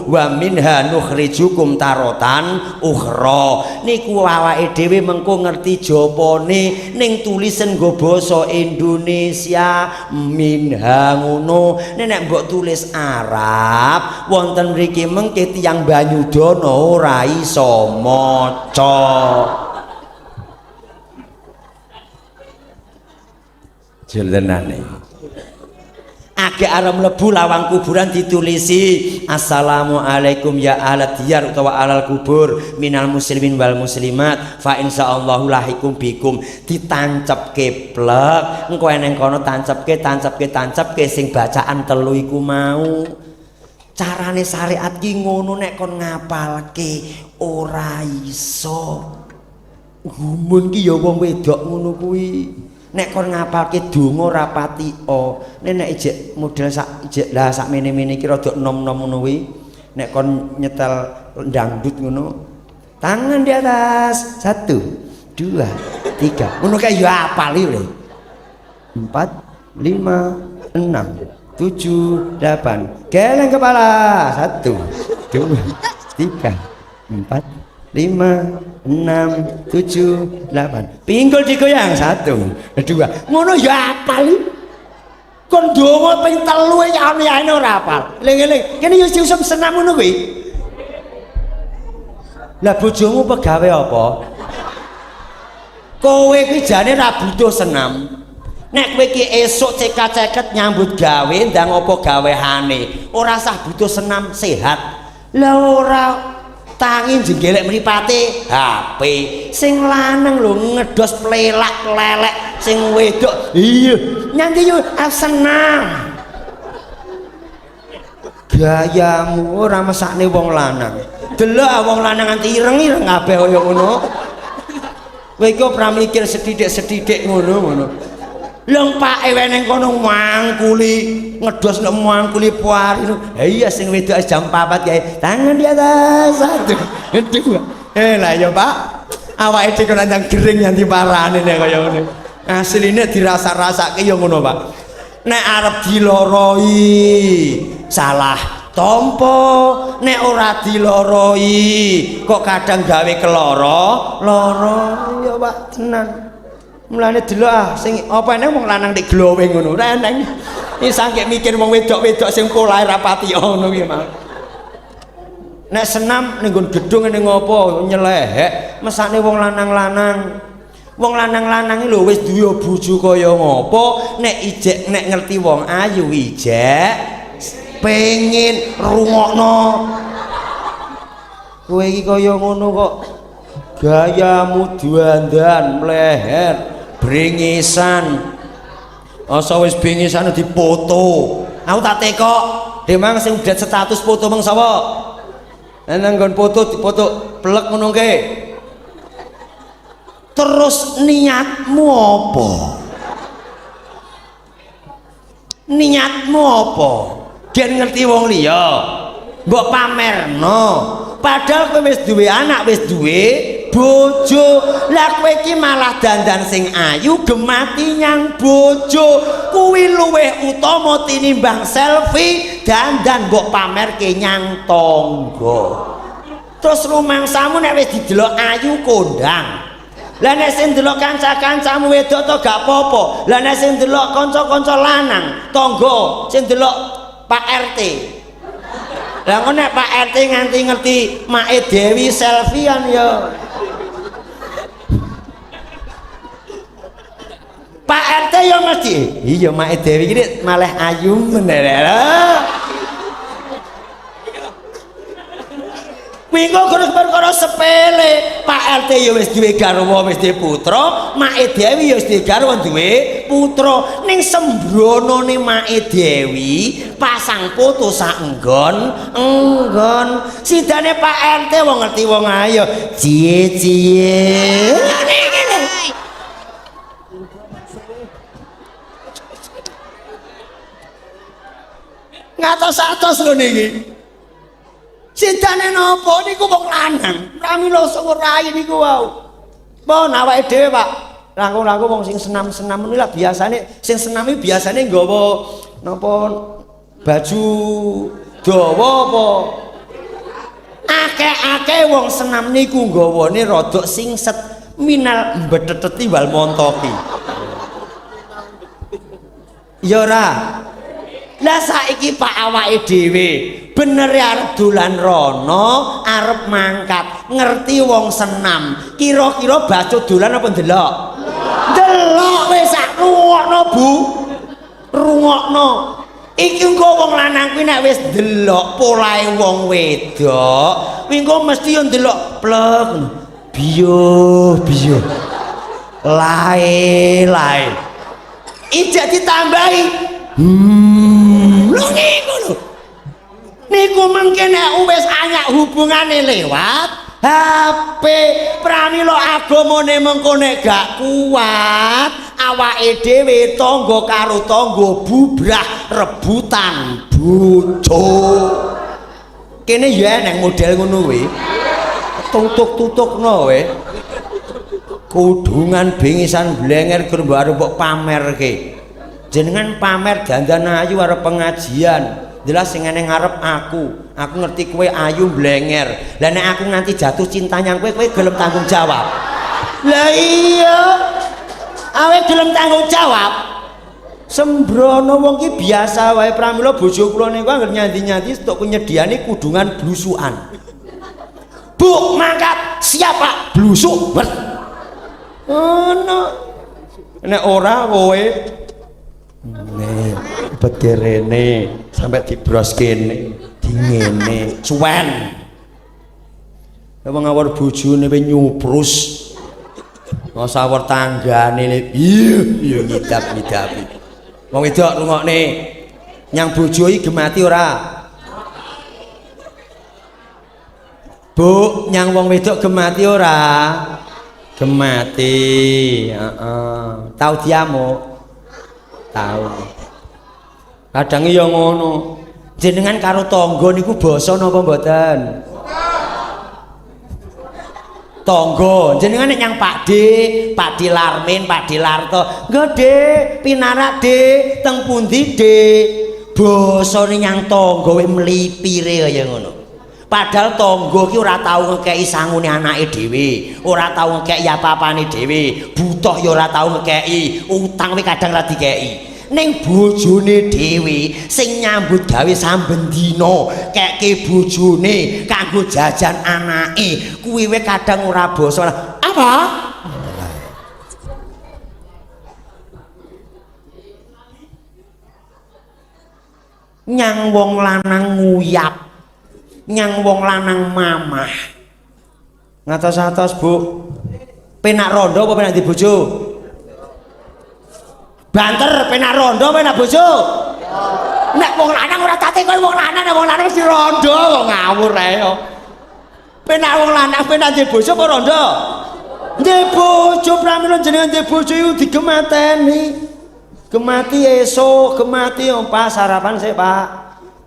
wa minha nukhrijukum tarotan ukhra niku awake dhewe mengko ngerti japane ning tulisen nggo basa Indonesia minha ngono nek mbok tulis Arab wonten mriki mengke tiyang Banyudana ora iso maca jenenane ke arep mlebu lawang kuburan ditulisi assalamualaikum ya ahla diyar utawa alal kubur minal muslimin wal muslimat fa insyaallahu lahikum bikum ditancepke plek engko eneng kono tancepke sing bacaan telu iku mau carane syariat ki ngono nek kon ngapalke ora iso gumun ki ya wong wedok ngono kuwi nek kon ngapalke donga ora pati nek ijek model sak ijek lah sak mene-mene iki rada nom-nom ngono kuwi nek kon nyetel dangdut ngono tangan di atas 1 2 3 ngono kae ya apal iki 4 5 6 7 8 geleng kepala 1 2 3 4 5 6 7 8 pinggul digoyang 1 2 ngono ya apal kon donga ping 3 ya ana ora apal eling-eling kene yo diusum senam ngono kuwi lah bojomu pegawe apa kowe ki jane ra butuh senam nek kowe ki esuk cekak-ceket nyambut gawe ndang apa gawehane ora sah butuh senam sehat lah ora tangi jenggelek mripate HP sing lanang lho ngedos plelak lelek sing wedok iya nyanyi yo senam gayamu ora mesakne wong lanang delok wong lanang nganti ireng-ireng kabeh kaya ngono kowe iki ora mikir sedidik-sedidik ngono Long Pak eweneng kono mangkuli ngedos nek mangkuli puari iya sing wedok jam 4 kae tangan di atas 1 2 lah ya Pak awake dhewe kok nang gering nganti parane nek kaya ngene asline dirasa-rasake ya ngono Pak nek arep diloroi salah tompo nek ora diloroi kok kadang gawe keloro ya Pak tenan mulane delok sing apa eneng wong lanang nek glowing ngono ora eneng iki sangke mikir wong wedok-wedok sing polahe rapati ngono kuwi mah nek senam ning nggon gedung ning ngopo nyelehek mesane wong lanang-lanang lho wis duwe bojo kaya ngopo nek ijek nek ngerti wong ayu ijek pengin rungokno kowe iki kaya ngono kok gayamu duandan mleher bringisan asa wis bringisan dipoto aku tak tekok demang sing udah status foto meng sapa nang nggon foto dipoto plek ngono ke terus niatmu apa gen ngerti wong liya mbok pamerno padahal kowe wis duwe anak wis duwe bojo lah kowe iki malah dandan sing ayu gemati nyang bojo kuwi luwih utama tinimbang selfie dandan mbok pamerke nyang tangga terus rumangsamu nek wis didelok ayu kondang lah nek sing delok kanca-kancamu wedok to gak apa-apa lah nek sing delok kanca-kanca lanang tangga sing delok Pak RT lah ngono nek Pak RT nganti ngerti make Dewi selfiean ya Pak RT yo ngerti iya make Dewi iki malah ayu bener Wingo perkara sepele Pak RT ya wis duwe garwa wis duwe putra make Dewi ya wis duwe garwa duwe putra ning sembronone make Dewi pasang foto sak enggon sidane Pak RT wong ngerti wong ayo cie ngatos-atos lho niki sidane napa niku wong lanang pramila sewurai niku wau pon awake dhewe Pak langkung-langkung wong sing senam-senam niku lah biasane sing senam iki biasane nggawa napa baju dawa apa akeh-akeh wong senam niku nggawane rada singset minal mbeteti wal montoki ya ora lah saiki Pak awake dhewe bener arep dolan rono arep mangkat ngerti wong senam kira-kira bacut dolan apa ndelok ndelok wis sak rungokno Bu rungokno Iki engko wong lanang kuwi nek wis delok polahe wong wedok, kuwi engko mesti yo ndelok plek. Biyo. Lae. Ijak ditambahi. Lho niku lho. Niku mengke nek wis anyak hubungane lewat HP pramila agamane mengko nek gak kuat awake dhewe tangga karo tangga bubrah rebutan bojo. Kene ya nang model ngono kuwi. Tutuk-tutukno we. Kudungan bingisan blenger gur mbok pamerke. Jenengan pamer dandan ayu arep pengajian. Jelas sing ngene ngarep aku ngerti kowe ayu blenger. Lah nek aku nganti jatuh cintanya kowe gelem tanggung jawab. Lah iya. Awe gelem tanggung jawab. Sembrono wong ki biasa wae pramila bojo kula niku anggere nyanti-nyanti stok nyediani kudungan blusukan. Bu mangkat siapa blusuk? Ono. Nek ora kowe nih betirene sampai dibros kene dingene suwen wong ngawur bojone wis nyuprus ngosawur tanggane iya ngidap-ngidapi wong wedok rungokne nyang bojo iki gemati ora Bu nyang wong wedok gemati ora gemati tau diamuk tahu kadang iya ngono jenengan karo tangga niku basa napa mboten tangga jenengan nek nyang Pakde Larmin Pakde Larto nggo Dik pinarak Dik teng pundi Dik basane nyang tangga wis mlipire kaya ngono padahal tangga ki ora tau ngekeki sangune anake dhewe ora tau ngekeki apa-apane dhewe butuh ya ora tau ngekeki utang we kadang ra dikeki ning bojone dhewe sing nyambut gawe samben dina keke bojone kanggo jajan anake kuwi we kadang ora basa apa nyang wong lanang nguyap nyang wong lanang mamah ngatos-atos Bu penak rondo apa penak di bojo banter penak rondo penak bojo nek wong lanang ora tate koyo wong lanang mesti rondo kok ngawur ae penak wong lanang penak di bojo apa rondo di bojo pramila jenengan di bojo iku digemateni gemati esuk gemati pas sarapan sik Pak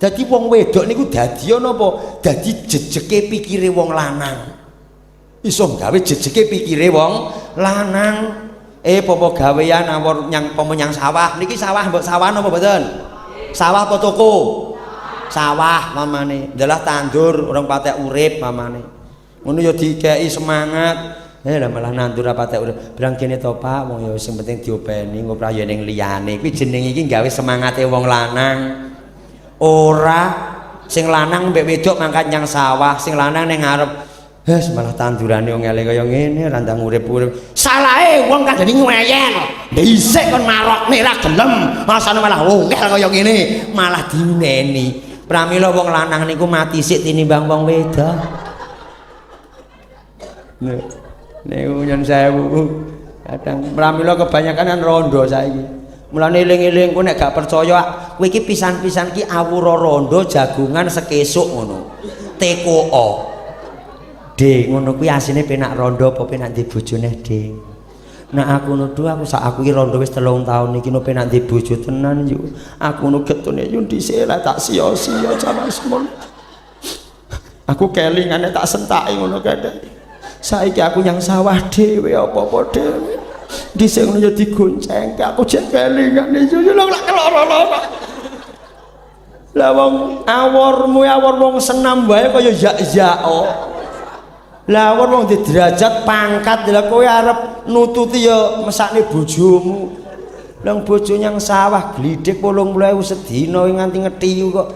dadi wong wedok niku dadi ana apa dadi jejeke pikire wong lanang iso gawe jejeke pikire wong lanang popo gawean awor nyang pomo nyang sawah niki sawah mbok sawah napa mboten sawah apa toko sawah mamane ndelah tandur urung patek urip mamane ngono ya dikeki semangat lah malah nandur apa patek urip bilang kene to Pak wong ya sing penting diopeni ngoprayo ning liyane kuwi jeneng iki gawe semangate wong lanang ora sing lanang mbek wedok mangkat nyang sawah sing lanang ning ngarep malah tandurane wong elek kaya ngene randang urip-urip salahe wong kadene nyuwayel dhisik kon marokne ra gelem masane malah wongel kaya ngene malah diuneni pramila wong lanang niku mati sik tinimbang wong wedok niku nyen sewu kadang pramila kebanyakan kan rondo saiki mulane eling-eling ku nek gak percaya kowe iki pisan-pisan ki awura rondo jagungan sekesuk ngono TKO Dek ngono kuwi asine penak rondo apa penak ndek bojone Dek nek aku nuduh aku sak aku iki rondo wis 3 tahun iki no penak ndek bojo tenan yo aku nu getune yo dhisik lah tak sia-sia jaman semono aku kelingane tak sentaki ngono kadang saiki aku yang sawah dhewe apa-apa dhewe dhisik ngono ya digoncengke aku jek kelingane yo lak keloro-loro lah wong awurmu awur wong senam wae kaya yak-yak lah awur wong di derajat pangkat lha kowe arep nututi ya mesakne bojomu lah bojo nyang sawah glidhik 80.000 sedina nganti ngethiyu kok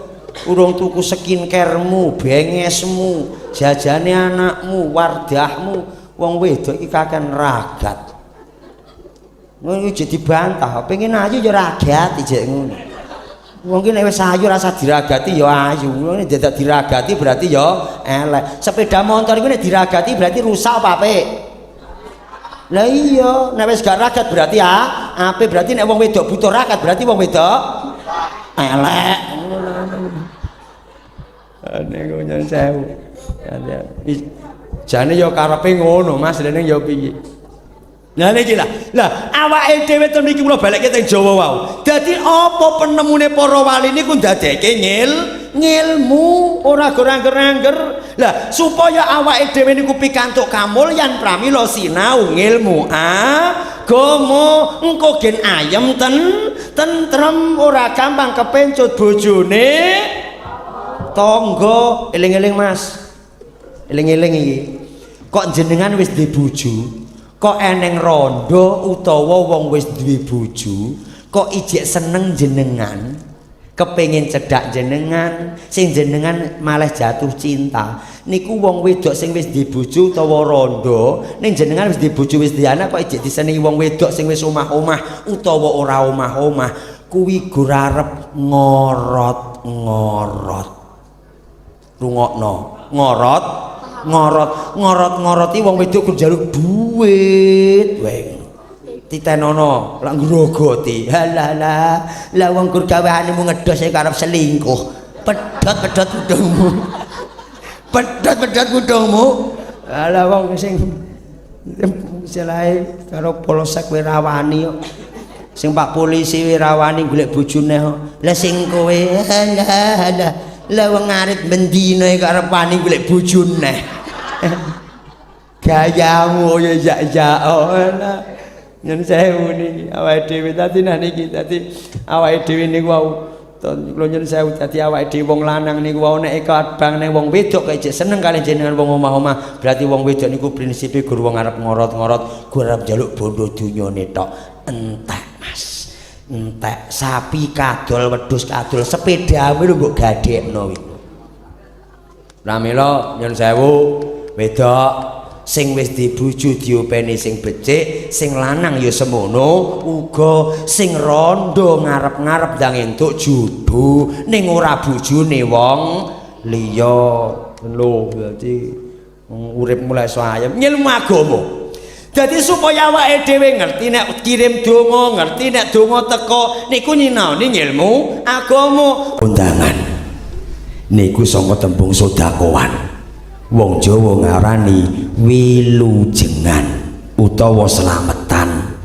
urung tuku skincaremu bengesmu jajane anakmu wardahmu wong wedok iki kaken ragat ngono iki dibantah pengen ayu ya ragat ijek ngono Wong ki nek wis ayu rasa diragati ya ayu. Nek dadak diragati berarti ya elek. Sepeda motor iku nek diragati berarti rusak apa apik? Lah iya, nek wis gak ragat berarti apik. Berarti nek wong wedok butuh ragat berarti wong wedok elek. Nek nyun sewu. Jane ya karepe ngono, Mas, dene ya piye? Lah niki lah awake dhewe ten mriki kula balekke teng Jawa wau. Dadi apa penemune para wali niku ndadekke ngilmu ora gorang-gorangger. Lah supaya awake dhewe niku pikantuk kamulyan pramila sinau ngilmu agama engko gen ayem tentrem ora gampang kepencut bojone tangga. Eling-eling Mas, eling-eling iki kok jenengan wis duwe bojo, kok eneng rondo utawa wong wis duwe bojo kok ijek seneng jenengan, kepengin cedak jenengan, sing jenengan malah jatuh cinta niku wong wedok sing wis duwe bojo utawa rondo ning jenengan wis duwe bojo wis duwe anak kok ijek disenengi wong wedok sing wis omah-omah utawa ora omah-omah kuwi gur arep ngorot-ngorot. Rungokno ngorot-ngoroti wong wedok kudu njaluk duit wae. Titenono lak ngrogoti. Halah lah wong gur gaweanemu ngedhos e karep selingkuh. Pedhot mudungmu. Pedhot mudungmu. Halah wong sing selae karo polsek kowe rawani kok. Sing Pak Polisi rawani golek bojone kok. Lah sing kowe halah lah wong ngarit bendina karepane golek bojone. Gayamu ya ya nyun sewu niki awake dhewe dadi niki dadi awake dhewe niku wau kula nyun sewu dadi awake dhewe wong lanang niku wau nek kadang ning wong wedok kok ijek seneng kali jenengan wong omah-omah berarti wong wedok niku prinsipe gur wong arep ngorot-ngorot gur arep njaluk bondo dunyane tok. Entek Mas, entek sapi kadol wedhus kadol sepedamu lho mbok gadekno iki. Pramila nyun sewu wedok sing wis dibojo diopeni sing becik, sing lanang ya semono uga sing rondo ngarep-ngarep ndang entuk judu ning ora bojone wong liya. Lho dadi urip mulai sayem ngilmu agama. Dadi supaya awake dhewe ngerti nek kirim donga, ngerti nek donga teko niku nyinaoni ngilmu agama. Undangan niku saka tembung sedakowan. Wong Jawa ngarani wilujengan utawa slametan.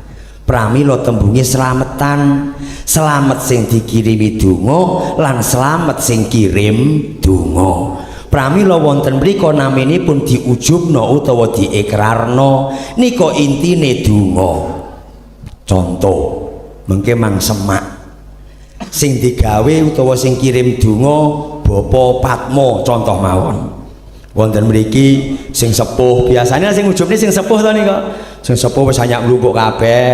Pramila tembunge slametan, slamet sing dikirimi donga lan slamet sing kirim donga. Pramila wonten mriku naminipun diujubna utawa diekrarna nika intine donga. Contoh mengke Mang Semak sing digawe utawa sing kirim donga Bapa Patmo contoh mawon. Wonten mriki sing sepuh biasanya sing ujubne sing sepuh to nika. Sing sepuh wis anyak mlumpuk kabeh,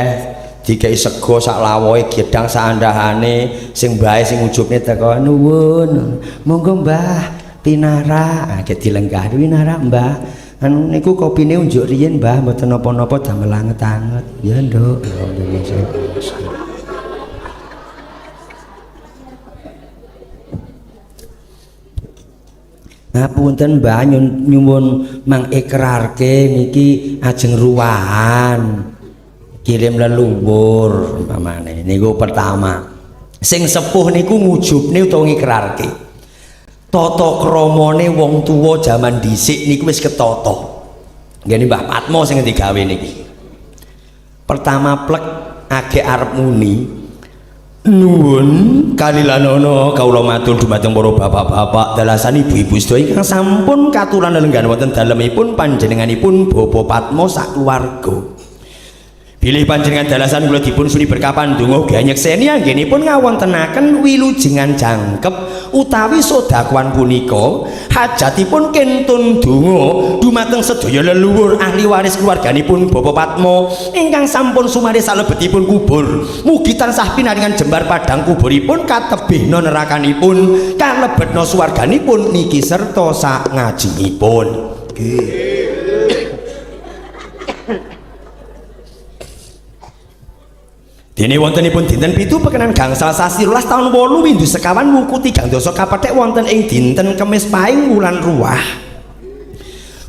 dikei sego sak lawohe gedang sak andahane, sing mbahe sing ujubne teko nuwun. Monggo Mbah pinara, nek dilenggah pinara Mbah. Anu niku kopine unjuk riyin Mbah mboten napa-napa damel anget-anget. Ya Nduk. Ngapunten Mbah nyuwun mangikrarke niki ajeng ruwahan kirim leluhur umpamane niku pertama. Sing sepuh niku ngujubne utawa ngikrarke tata kramane wong tuwa jaman dhisik niku wis ketata. Ngene Mbah Patmo sing digawe niki. Pertama plek age arep muni nuwun kalilanono kawula matur dumateng para bapak-bapak dalasan ibu-ibu sedaya ingkang sampun katuran lelenggan wonten dalemipun panjenenganipun Bapa Patmo sak keluarga. Bilih panjenengan dalasan kula dipun suni berkapan donga ugi nyekseni anggenipun ngawontenaken wilujengan jangkep utawi sedakwan punika hajatipun kentun donga dumateng sedaya leluhur ahli waris keluarganipun Bapa Patmo ingkang sampun sumaris salebetipun kubur. Mugi tansah pinaringan jembar padang kuburipun katebihna nerakanipun kalebetna swarganipun niki serta sak ngajengipun. Nggih. Dene wontenipun dinten 7 pekenan gangsal sasi 12 taun 8 Windu sekawan wuku 3 dasa kapethek wonten ing dinten Kemis Pahing wulan Ruwah.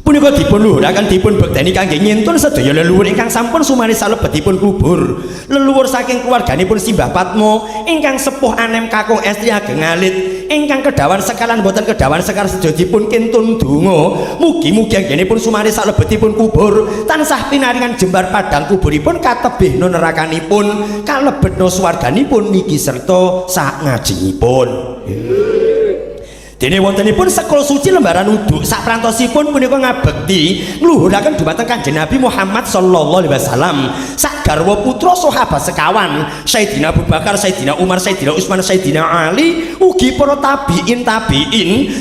Punika dipun luhuraken dipun bekteni kangge nyintun sedaya leluhur ingkang sampun sumari salebetipun kubur. Leluhur saking keluarganipun Simbah Patmo ingkang sepuh anem kakung estri ageng alit ingkang kedawan sekalan boten kedawan sekar sedaya dipun kintun donga. Mugi-mugi anggenipun sumari salebetipun kubur tansah pinaringan jembar padang kuburipun katebihna nerakanipun kalebetna swarganipun niki serta sak ngajengipun. Dene wontenipun sekul suci lembaran uduk sak prantosipun punika ngabekti ngluhuraken dumateng Kanjeng Nabi Muhammad sallallahu alaihi wasallam sak garwa putra sahabat sekawan Sayyidina Abu Bakar, Sayyidina Umar, Sayyidina Utsman, Sayyidina Ali ugi para tabiin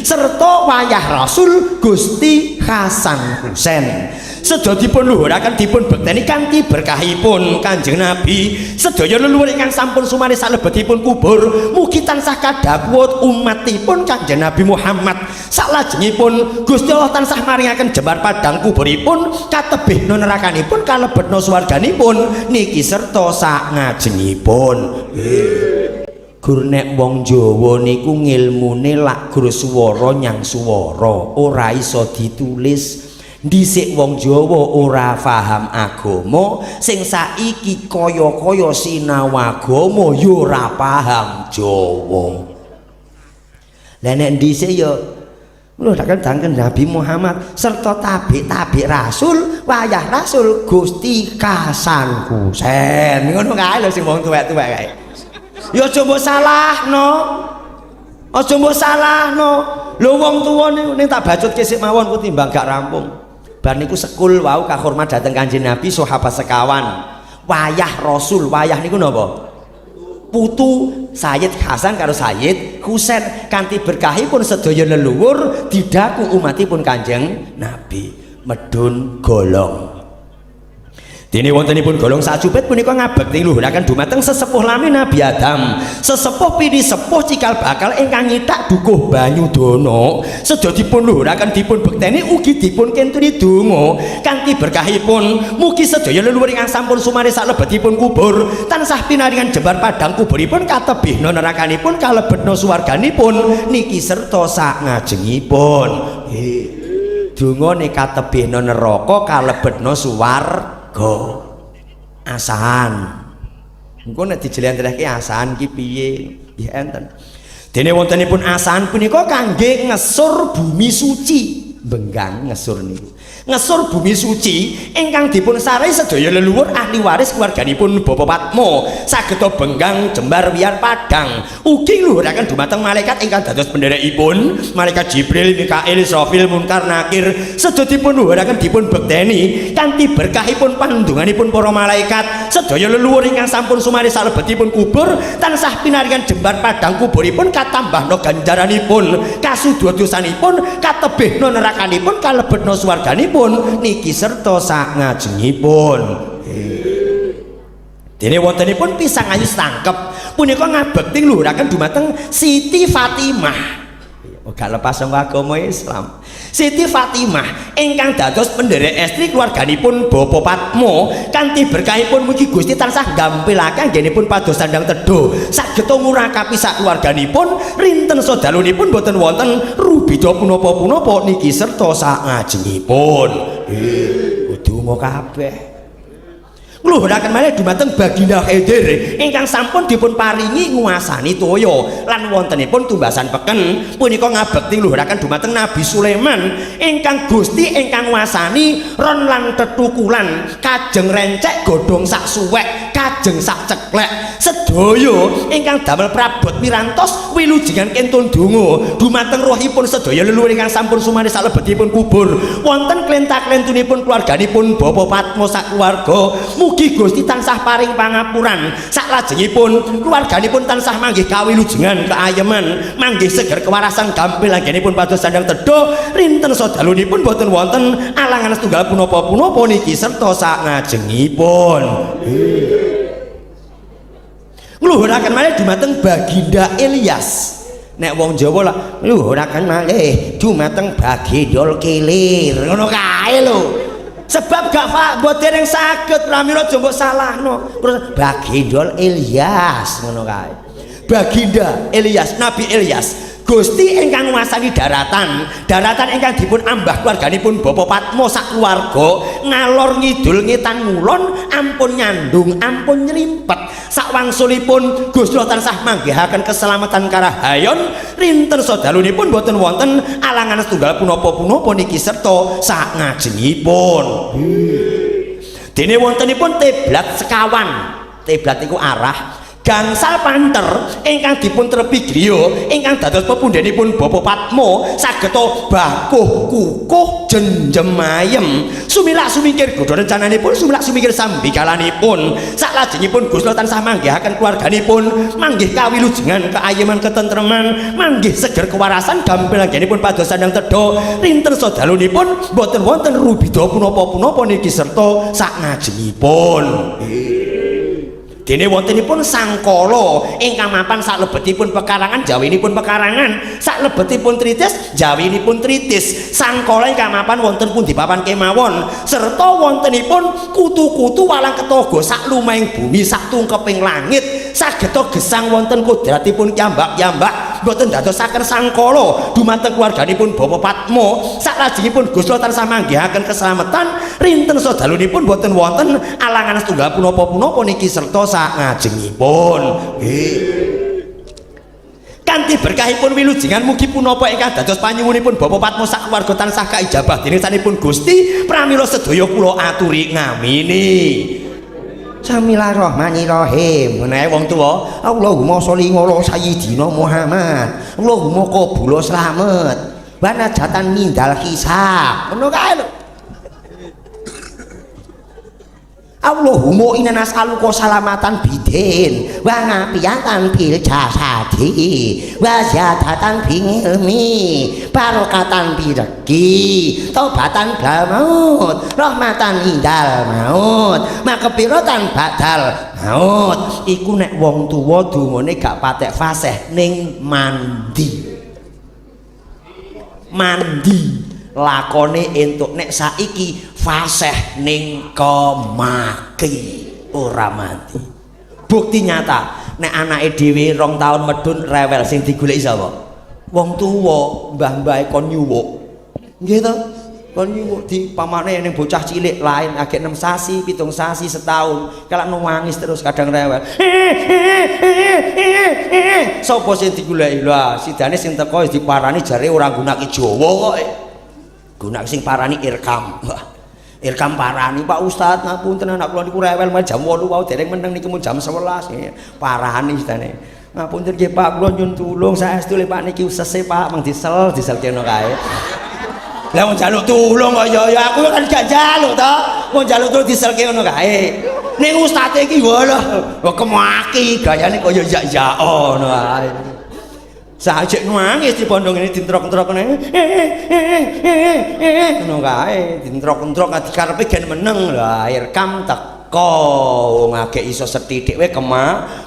serta wayah Rasul Gusti Hasan Husain. Sedaya dipun luhuraken dipun bekteni kanthi berkahipun Kanjeng Nabi sedaya leluhur ingkang sampun sumari salebetipun kubur mugi tansah kadhawuh umatipun Kanjeng Nabi Muhammad salajengipun Gusti Allah tansah maringaken jembar padang kuburipun katebihna nerakanipun kalebetna swarganipun niki serta sak ngajengipun. Gur nek wong Jawa niku ngilmune lak gur swara nyang swara ora iso ditulis. Dhisik wong Jawa ora paham agama sing saiki kaya-kaya sinau agama ya ora paham Jawa. Lah nek dhisik ya ngluhuraken Kanjeng Nabi Muhammad serta tabi-tabi Rasul wayah Rasul Gusti Hasan Husain ngono kae lho sing wong tuwek-tuwek kae. Ya aja mbok salahno. Aja mbok salahno. Lho wong tuwa ning tak bacutke sik mawon ku timbang gak rampung. Bar niku sekul wau kahormat dhateng Kanjeng Nabi sahabat sekawan wayah Rasul wayah niku napa putu Sayyid Hasan karo Sayyid Husain kanthi berkahipun sedaya leluhur didaku umatipun Kanjeng Nabi medun golong. Dene wontenipun golong sajubit punika ngabekti luhuraken dumateng sesepuh lami Nabi Adam sesepuh pini sepuh cikal bakal ingkang nyithak dukuh banyu dono sedaya dipun luhuraken dipun bekteni ugi dipun kentuni donga kanthi berkahipun mugi sedaya leluhur ingkang sampun sumari salebetipun kubur tansah pinaringan jembar padang kuburipun katebihna nerakanipun kalebetna swarganipun niki serta sak ngajengipun. Donga nek katebihna neraka kalebetna swarga. Asahan engko nek dijelentrehke asahan ki piye nggih enten. Dene wontenipun asahan punika kangge ngesur bumi suci Benggang ngesur niku ngesur bumi suci ingkang dipun sarai sedaya leluhur ahli waris keluarganipun Bapak Patmo saged Benggang Jembar Wiyar Padang ugi ngluhuraken dumateng malaikat ingkang dados penderekipun malaikat Jibril, Mikail, Israfil, Munkar, Nakir sedaya dipun luhuraken dipun bekteni kanthi berkahipun pandunganipun para malaikat sedaya leluhur ingkang sampun sumari salebetipun kubur tansah pinaringan jembar padang kuburipun katambahna ganjaranipun kasudodosanipun katebihna nerakanipun kalebetna swarganipun niki serta sak ngajengipun. Dene wontenipun pisang ayu tangkep punika ngabekti ngluhuraken dumateng Siti Fatimah. Gak lepas saka agama Islam. Siti Fatimah ingkang dados penderek estri keluarganipun Bapak Patmo kanthi berkahipun mugi Gusti tansah gampilake anggenipun pados sandang teduh saged ngurakapi sak keluarganipun rinten sadalunipun boten wonten rubeda punapa-punapa niki serta sak ngajengipun. Donga kabeh. Ngluhuraken malih dumateng Baginda Khidir ingkang sampun dipun paringi nguasani toya lan wontenipun tumbasan peken punika ngabekti ngluhuraken dumateng Nabi Sulaiman ingkang Gusti ingkang nguasani ron lan tetukulan kajeng rencek godhong sak suwek kajeng sak ceklek sedaya ingkang damel prabot mirantos wilujengan kentun donga dumateng rohipun sedaya leluhur ingkang sampun sumari salebetipun kubur wonten klentak-klentunipun keluarganipun Bapak Patmo sak keluarga mugi Gusti tansah paring pangapuran saklajengipun keluarganipun tansah manggih kawilujengan keayeman manggih seger kewarasan gampil anggenipun pados sandang teduh rinten sadalunipun boten wonten alangan setunggal punapa-punapa niki serta sak ngajengipun. Ngluhuraken malih dumateng Baginda Ilyas. Nek wong Jawa lah ngluhuraken malih dumateng Baginda Kilir ngono kae lho. sebab gak mbok dereng saged pramila aja mbok salahno. Baginda Ilyas ngono kae. Baginda Ilyas, Nabi Ilyas Gusti ingkang nguasani daratan ingkang dipun ambah keluarganipun Bapa Patmo sak keluarga ngalor ngidul ngetan ngulon ampun nyandung ampun nyrimpet sak wangsulipun Gusti tansah manggihaken keselamatan karahayon rinten sadalunipun boten wonten alangan setunggal punapa-punapa niki serta sak ngajengipun dene wontenipun teblat sekawan. Teblat iku arah gangsal panter ingkang dipun trepi griya ingkang dados pepundhenipun Bapa Patmo sageta bakuh kukuh jenjem ayem sumilak sumingkir godha rencananipun sumilak sumingkir sambikalanipun saklajengipun Gusti tansah manggihaken keluarganipun manggih kawilujengan keayeman ketentreman manggih seger kewarasan gampil anggenipun padosan yang tedha rinten sadalunipun boten wonten rubida punapa-punapa niki serta sak ngajengipun. Dene wontenipun sangkala ingkang mapan saklebetipun pekarangan jawinipun pekarangan saklebetipun tritis jawinipun tritis sangkala ingkang mapan wonten pundi papan kemawon serta wontenipun kutu-kutu walang ketogo sak lumahing bumi sak tungkeping langit sageta gesang wonten kodratipun kyambak-kyambak boten dadosaken sangkala dumateng keluarganipun Bapa Patmo saklajengipun Gusti tansah manggihaken keselamatan rinten sadalunipun boten wonten alangan setunggal punapa-punapa niki serta ngajengipun kanthi berkahipun wilujengan mugi punapa ingkang dados panyuwunipun Bapa Patmo sak keluarga tansah kaijabah dening sanipun Gusti pramila sedaya kula aturi ngamini. Bismillahirrahmanirrahim. Menawi wong tuwa Allahumma sholli ala sayyidina Muhammad Allahumma qabul slamet wa najatan mindal hisab ngono kae lho. Allahumma inna nas'aluka salamatan bidin wa ngapiyatan bil jasadi wa ziyadatan bil ilmi barokatan bil rezeki taubatan bal maut rahmatan indal maut makepiratan badal maut. Iku nek wong tuwa dungane gak patek fasih ning mandi lakone entuk nek saiki fasih ning kemaki ora mati. Bukti nyata nek anake dhewe 2 tahun medun rewel sing digoleki sapa? Wong tuwa, mbah-mbahe kon nyuwuk. Nggih to? Kon nyuwuk di pamane ning bocah cilik lain agek 6 sasi, 7 sasi, setahun. Kalak nangis terus kadang rewel. Sopo sing digoleki? Lah, sidane sing teko diparani jare ora gunake Jawa kok. Gunak sing parani irkam. Irkam parani Pak Ustad ngapunten anak kula niku rewel jam 8 wau dereng meneng niki mun jam 11. Parani sidane. Ngapunten nggih Pak kula nyuwun tulung saestu le Pak niki usese Pak mung diselkene kae. Lah mun njaluk tulung kok ya aku kan gak njaluk to. Mun njaluk tulung diselkene ngono kae. Ning ustade iki walah kemaki gayane kaya ya ngono ae. Sajek nangis di pondok ini dintrok-ntrok ngono kae dintrok-ntrok ati karepe gen meneng lah irkam teko wong agek iso sethithik wae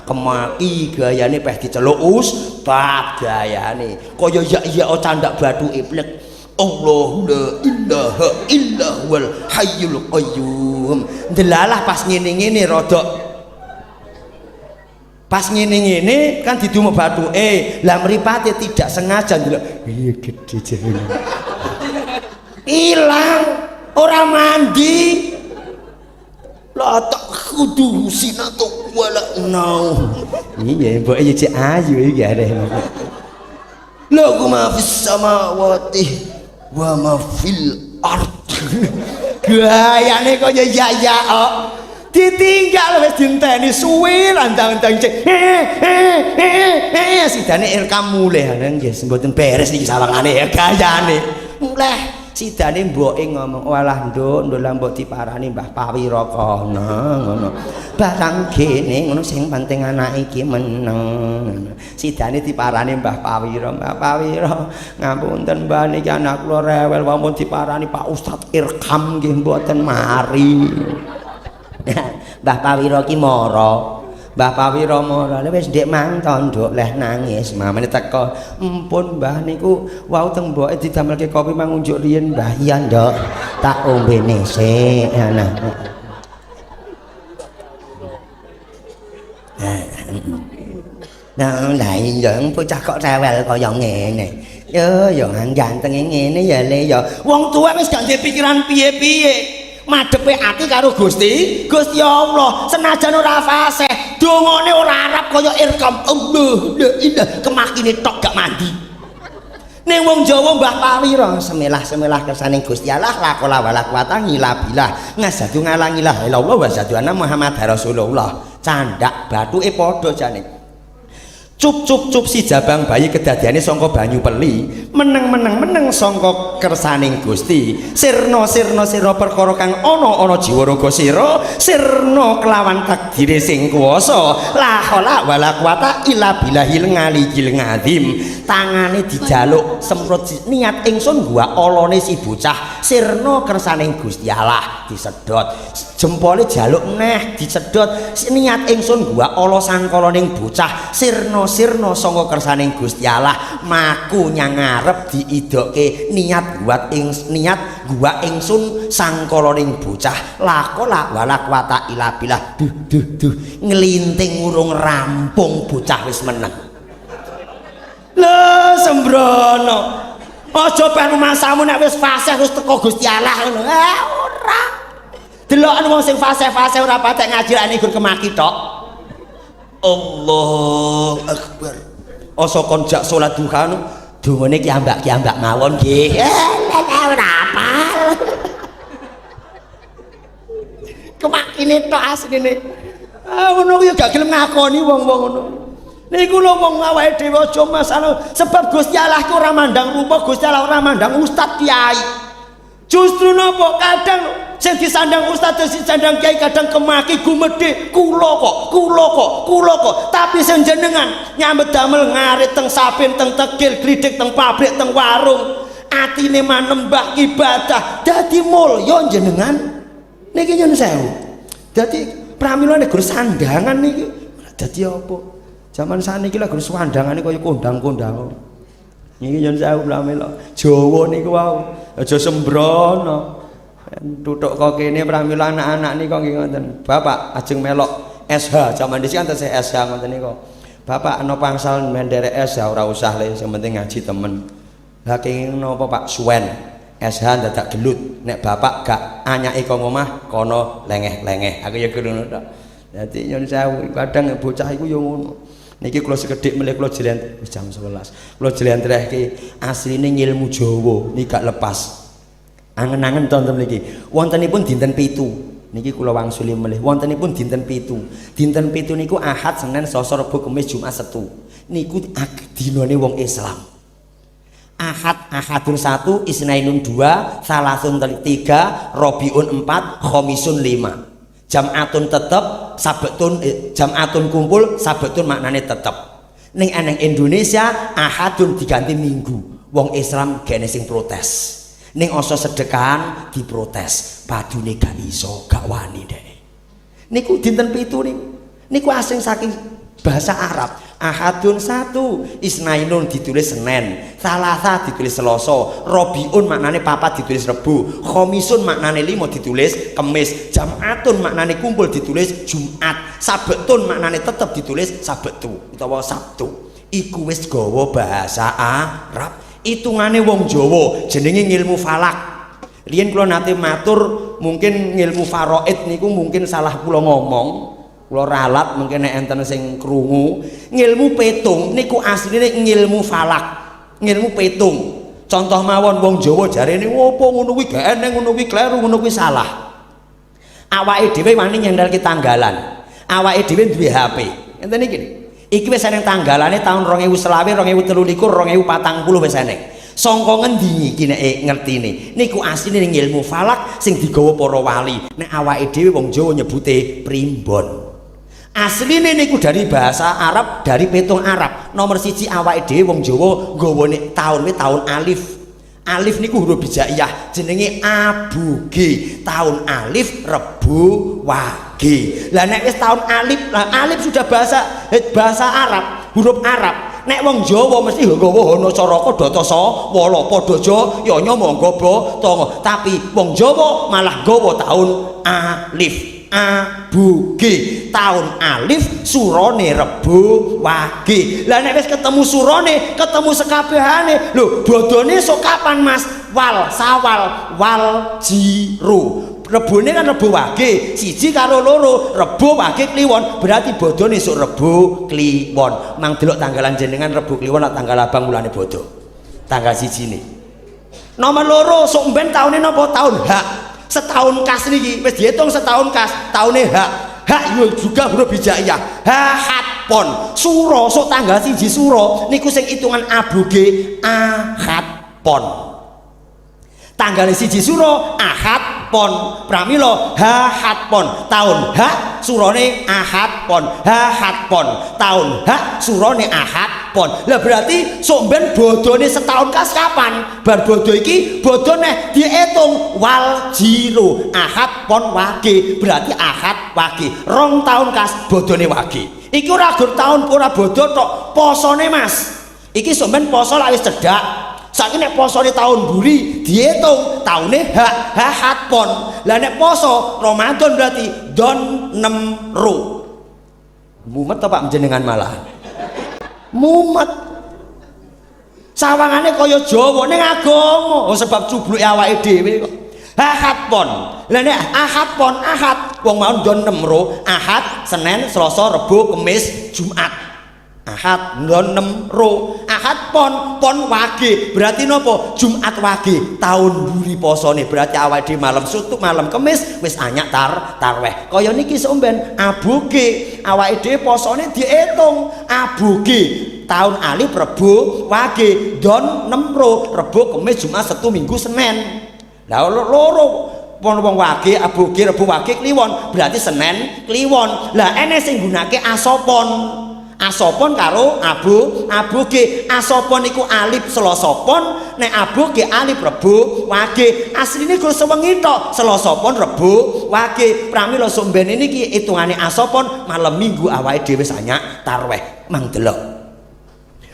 kemaki gayane peh diceluk ustad gayane kaya ya candak bathu iplek Allahu la ilaha illa huwal hayyul qayyum. Delalah pas ngene-ngene rodok pas ngene-ngene kan didumuk batu lah mripate tidak sengaja ndelok iya gede jane ilang ora mandi lah tak kudu sinatu wala nau iya mbok ya cek ayu iki arek lha kuma fis samawati wa ma fil ard gayane kaya ya ditinggal wis dinteni suwi landang-landang cek sidane irkam mulih nggih mboten beres iki sawangane ya gayane mulih sidane mboke ngomong walah nduk lah mbok diparani Mbah Pawira kono ngono barang kene ngono sing penting anak iki meneng sidane diparani Mbah Pawira ngapunten Mbah niki anak kula rewel wampun diparani Pak Ustad irkam nggih mboten mari Mbah Pawira ki mara Mbah Pawira mara wis ndek manton nduk leh nangis mamane teko empun Mbah niku wau teng mboke didamelke kopi mangunjuk riyen Mbah iya nduk tak ombene sik ana nah lah iya bocah kok rewel kaya ngene yo ganteng ngene ya le ya wong tuwa wis gak duwe pikiran piye-piye madhepe ati karo Gusti Allah senajan ora fasih dongane ora arep kaya irkam kemakine tok gak mandi ning wong Jawa Mbah Pawira semelah-semelah kersaning Gusti Allah la qola wala quwata illa billah ngasadu ngalang ilaha illallah wa sadu anna Muhammad Rasulullah candak bathuke padha jane cup si jabang bayi kedadiane sangka banyu peli meneng sangka kersaning Gusti sirna sira perkara kang ana jiwa raga sirna kelawan takdire sing kuwasa la haula wala quwata illa billahil ngaliyil ngadzim tangane dijaluk semprot niat ingsun gua olone si bocah sirna kersaning Gusti Allah disedot jempole jaluk neh disedot niat ingsun gua ala sangkalaning bocah sirna sangka kersaning Gusti Allah maku nyang ngarep diidoke niat gua ingsun sangkalaning bocah lakola wala quwata illa billah duh nglinting urung rampung bocah wis meneng lho sembrono aja ben masamu nek wis fasih wis teko Gusti Allah ngono ora deloken wong sing fasih-fasih ora patek ngajirane gur kemaki tok Allahu Akbar. Asa kon jak salat duha dungane kiambak mawon nggih. Ora apal. Kemakine tok asline. Ngono ya gak gelem ngakoni wong-wong ngono. Niku lho wong awake dhewe aja masalah sebab Gusti Allah ku ora mandang rupa, Gusti Allah ora mandang ustad kiai. Justru napa kadang sing disandang ustaz disandang kiai kadang kemaki gumedhe kula kok tapi sing jenengan nyambet damel ngarit teng saben teng tegil glidik teng pabrik teng warung atine manembah ibadah dadi mulya jenengan niki nyun sewu dadi pramila nek gur sandangan niki dadi apa jaman saniki lha gur sandangane kaya kondang-kondang niki nyun sewu pramila Jawa niku wau aja sembrono tutuk kok kene pramila anak-anak nika nggih ngoten Bapak ajeng melok SH jaman dhisik kan tesih SH ngoten nika Bapak ana pangsal menderek SH ora usah le sing penting ngaji temen lah kenging napa Pak suwen SH dadak gelut nek Bapak gak anyake kok omah kono lengeh-lengeh aku ya ngono tok dadi nyun sewu kadang bocah iku ya ngono niki kula sekedhik melih kula jelen jam 11 kula jelentrehke asline ilmu Jawa niki gak lepas angen-angen tonton niki wontenipun dinten 7 niki kula wangsuli melih wontenipun dinten 7 niku Ahad Senin Selasa Rebo Kamis Jumat Setu niku dinane wong Islam Ahadun 1 Isnainun 2 Salasun 3 Robiun 4 Khomisun 5 Jam'atun tetep Jam'atun kumpul Sabetun maknane tetep ning eneng Indonesia Ahadun diganti Minggu wong Islam gene sing protes ning asa sedekahan diprotes padune gak iso gak wani dek niku dinten 7 niku asing saking bahasa Arab Ahadun 1 Isnainun ditulis Senin Salasa ditulis Selasa Robiun maknane papat ditulis Rebo Khomisun maknane 5 ditulis Kemis Jam'atun maknane kumpul ditulis Jumat Sabetun maknane tetep ditulis Sabetu utawa Sabtu iku wis gawa bahasa Arab hitungane wong Jawa jenenge ngilmu falak riyen kula nate matur mungkin ngilmu faraid niku mungkin salah kula ngomong kula ralat mungkin nek enten sing krungu ngilmu petung niku asline ngilmu falak ngilmu petung contoh mawon wong Jawa jarene opo ngono kuwi gak eneng ngono kuwi kleru ngono kuwi salah awake dhewe wani nyendelke tanggalan awake dhewe duwe HP ngenten iki iki wis eneng tanggalane tahun 2020, 2023, 2040 wis eneng. Sangka ngendi iki nek ngertine? Niku asline ning ilmu falak sing digawa para wali. Nek awake dhewe wong Jawa nyebute primbon. Asline niku dari bahasa Arab, dari petung Arab. Nomor 1 awake dhewe wong Jawa nggawane taun alif. Alif niku huruf hijaiyah jenenge abuge. Tahun alif Rebo Wage. Lah nek wis tahun alif, alif sudah bahasa Arab, huruf Arab. Nek wong Jawa mesti nggawa Hana Caraka Datasa Wala padha aja ya nyamangga Bathara. Tapi wong Jawa malah nggawa tahun alif. Abuge tahun alif surane Rebo Wage. Lah nek wis ketemu surane, ketemu sekabehane. Lho, bodone sok kapan Mas? Wal, Sawal, Wal, Jiro. Rebone kan Rebo Wage, siji karo loro, Rebo Wage Kliwon, berarti bodone sok Rebo Kliwon. Mang delok tanggalan jenengan Rebo Kliwon lan tanggal abang mulane bodo. Tanggal siji nih. Nomor loro sok mben taune napa? Tahun Hak. Setahun kas niki wis diitung setahun kas, taune Hak. Hak yo juga huruf hijaiyah. Ahad pon. Suro sok tanggal siji Suro niku sing hitungan abuge Ahad pon. Tanggal siji Suro Ahad pon. Pramila Ahad pon. Tahun Hak surane Ahad pon. Ahad pon. Tahun Hak surane Ahad pon. Lah berarti sok ben bodone setahun kas kapan? Bar bodo iki bodone diitung Wal Jiro Ahad pon Wage. Berarti Ahad Wage. Rong tahun kas bodone Wage. Iki ora gur tahun ora bodo tok posone Mas. Iki sok ben poso lak wis cedhak. Saiki nek posone tahun buri diitung taune Hak Ahad pon. Lah nek poso Ramadan berarti Don 6 Ro. Mumet to Pak jenengan malah. Mumet. Sawangane kaya Jawa ning agama. Oh sebab cubluke awake dhewe kok. Ahad pon. Lah nek Ahad pon Ahad wong mau Don 6 Ro, Ahad, Senin, Selasa, Rebo, Kamis, Jumat. Ahad Don 6 Ro. Ahad pon Wage berarti nopo? Jumat Wage tahun buri posone. Berarti awake dhewe malam Sabtu malam Kamis wis anyak tarweh. Kaya niki somben abuge awake dhewe posone diitung abuge tahun alif Rebo Wage Don 6 Ro. Rebo Kamis Jumat Sabtu Minggu Senin. Lah loro wong Wage abuge Rebo Wage Kliwon berarti Senin Kliwon. Lah ene sing gunake asopon. Asopon karo abuge. Asopon iku alif Selasa pon, nek abuge alif Rebo Wage. Asline go sewengi tok Selasa pon Rebo Wage. Pramila sombene niki hitungane asopon malam Minggu awake dhewe sanyak tarweh. Mang delok.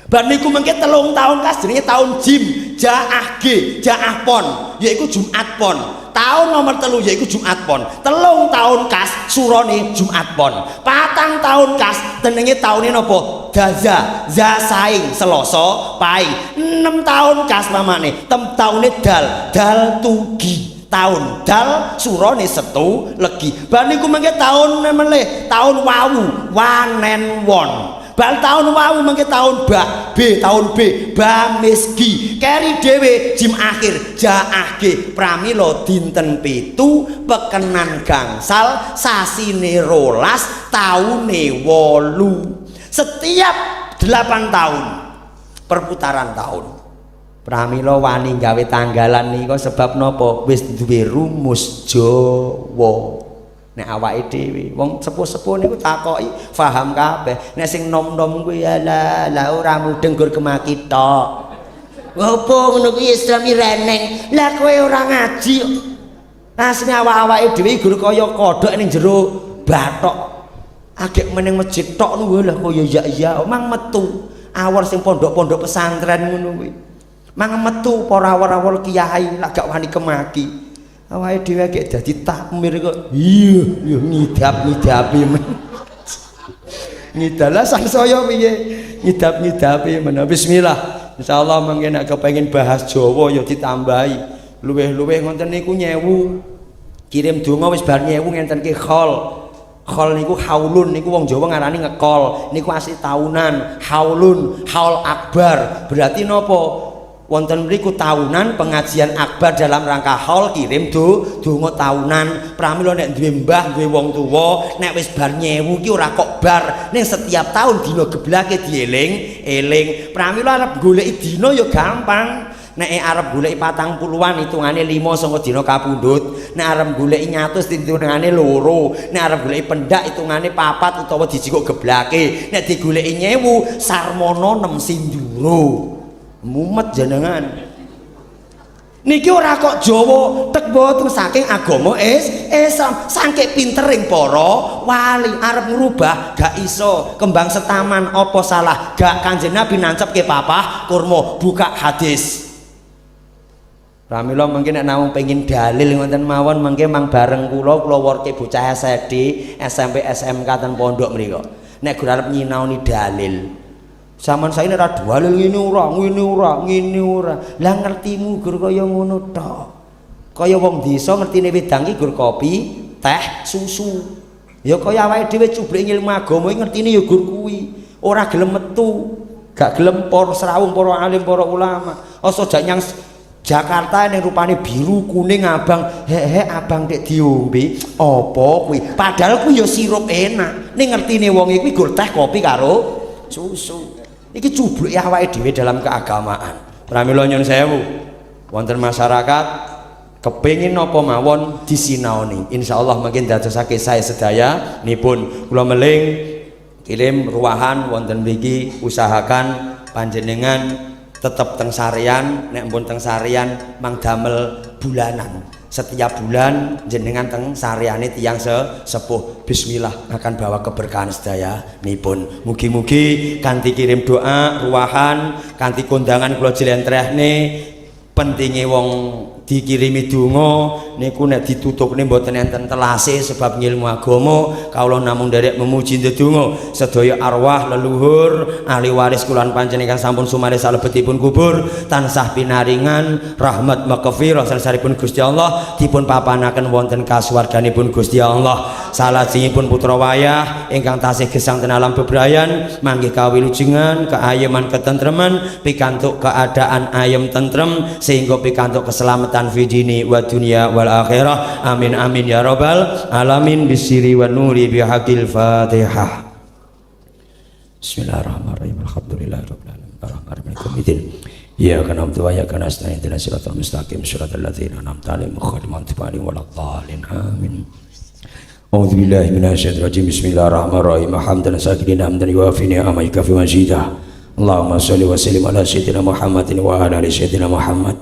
Bar niku mengke 3 tahun kas jenenge tahun Jim, Jaah G, Jaah pon, yaiku Jumat pon. Tahun nomor 3 yaiku Jumat pon. 3 tahun kas surane Jumat pon. 4 tahun kas tenenge taune napa? Daza, Zasaing, Selasa, Paing. 6 tahun kas mamane, taune Dal Tugi. Tahun Dal surane Setu Legi. Bar niku mengke tahun melih, tahun Wawu, Wanen Won. Bal tahun Wawu mengke tahun tahun B Bamisgi. Keri dhewe Jim akhir Jaah G. Pramila dinten 7 pekenan gangsal sasine 12 taune 8. Setiap 8 tahun perputaran tahun. Pramila wani gawe tanggalan nika sebab napa? Wis duwe rumus Jawa. Nek awake dhewe wong sepuh-sepuh niku takoki paham kabeh. Nek sing nom-nom kuwi ala ora mudeng gur kemaki tok. Opo ngono kuwi Islami reneng. Lah kowe ora ngaji. Asline awake dhewe gur kaya kodhok ning jero bathok. Agek meneng masjid tok niku lha kaya iya mang metu. Awor sing pondok-pondok pesantren ngono kuwi. Mang metu para awor-awor kiai lak gak wani kemaki. Awake dhewe gek dadi takmir kok iya ngidap-ngidapi men. Ngidalah sangsaya piye? Ngidap-ngidapi men. Bismillah. Insyaallah mangke nek kepengin bahas Jawa ya ditambahi. Luweh-luweh ngoten niku nyewu. Kirim donga wis bar nyewu ngenten ki khol. Khol niku haulun niku wong Jawa ngarani ngekol. Niku asli tahunan. Haulun, haul akbar. Berarti napa? Wonten mriku tahunan pengajian akbar dalam rangka haul kirim donga tahunan. Pramila nek duwe mbah duwe wong tuwa nek wis bar nyewu ki ora kok bar ning setiap tahun dina geblake dieling-eling. Pramila arep goleki dina ya gampang. Nek arep goleki 40-an hitungane 5 saka dina kapundhut. Nek arep goleki 100 hitungane 2. Nek arep goleki pendak hitungane 4 utawa dijikuk geblake. Nek digoleki nyewu sarmana 6 sinduro. Mumet jenengan. Niki ora kok Jawa tek boten saking agama Islam, saking pintering para wali arep ngrubah gak iso, kembang setaman apa salah, gak Kanjeng Nabi nancepke papah kurma, buka hadis. Pramila mungkin nek namung pengin dalil ngoten mawon mengke mang bareng kula worke bocah SD, SMP, SMK ten pondok mriku. Nek gur arep nyinaoni dalil. Zaman saya ora dalil ngene ora. Lah ngertimu gur kaya ngono tok. Kaya wong desa ngertine wedang iki gur kopi, teh, susu. Ya kaya awake dhewe cublek ilmu agama ngertine ya gur kuwi. Ora gelem metu, gak gelem para serawung, para alim, para ulama. Asa jak nyang Jakarta yang rupanya biru, kuning, abang, abang dek diombe apa kuwi? Padahal kuwi ya sirup enak. Ning ngertine wong iki gur teh kopi karo susu. Iki cubluk awake dhewe dalam keagamaan. Pramila nyun sewu. Wonten masyarakat kepengin napa mawon disinaoni. Insyaallah mungkin dadosake saya sedaya nipun kula meling kirim ruahan wonten mriki usahakan panjenengan tetap teng sarian, nek pun teng sarian mang damel bulanan. Setiap bulan jenengan teng sariane tiyang sepuh bismillah akan bawa keberkahan sedaya nipun. Mugi-mugi kanthi kirim doa ruahan, kanthi kondangan kula jlentrehne pentinge wong dikirimi donga niku nek ditutupne mboten enten telase sebab ngilmu agama kawula namung nderek memuji ndedonga sedaya arwah leluhur ahli waris kula panjenengan sampun sumaris salebetipun kubur tansah pinaringan rahmat maghfirah sanesipun Gusti Allah dipun papanaken wonten kasuwarganipun Gusti Allah salajengipun putra wayah ingkang tasih gesang ten alam bebrayan manggih kawilujengan keayeman ketentreman pikantuk keadaan ayem tentrem sehingga pikantuk keselamatan fi dini wa dunya wal akhirah amin amin ya rabbal alamin bisiri wa nuri bihaqil fatihah. Bismillahirrahmanirrahim. Alhamdulillahirabbil alamin arrahmanirrahim maliki iyyaka na'budu wa iyyaka nasta'in ihdinas siratal mustaqim siratal ladzina an'amta 'alaihim ghairil maghdubi 'alaihim waladdallin amin. A'udzu billahi minasyaitonir rajim. Bismillahirrahmanirrahim. Hamdan sakirin hamdan yuwafi ni'ama yukafi mazidah. Allahumma shalli wa sallim ala sayyidina Muhammadin wa ala ali sayyidina Muhammad.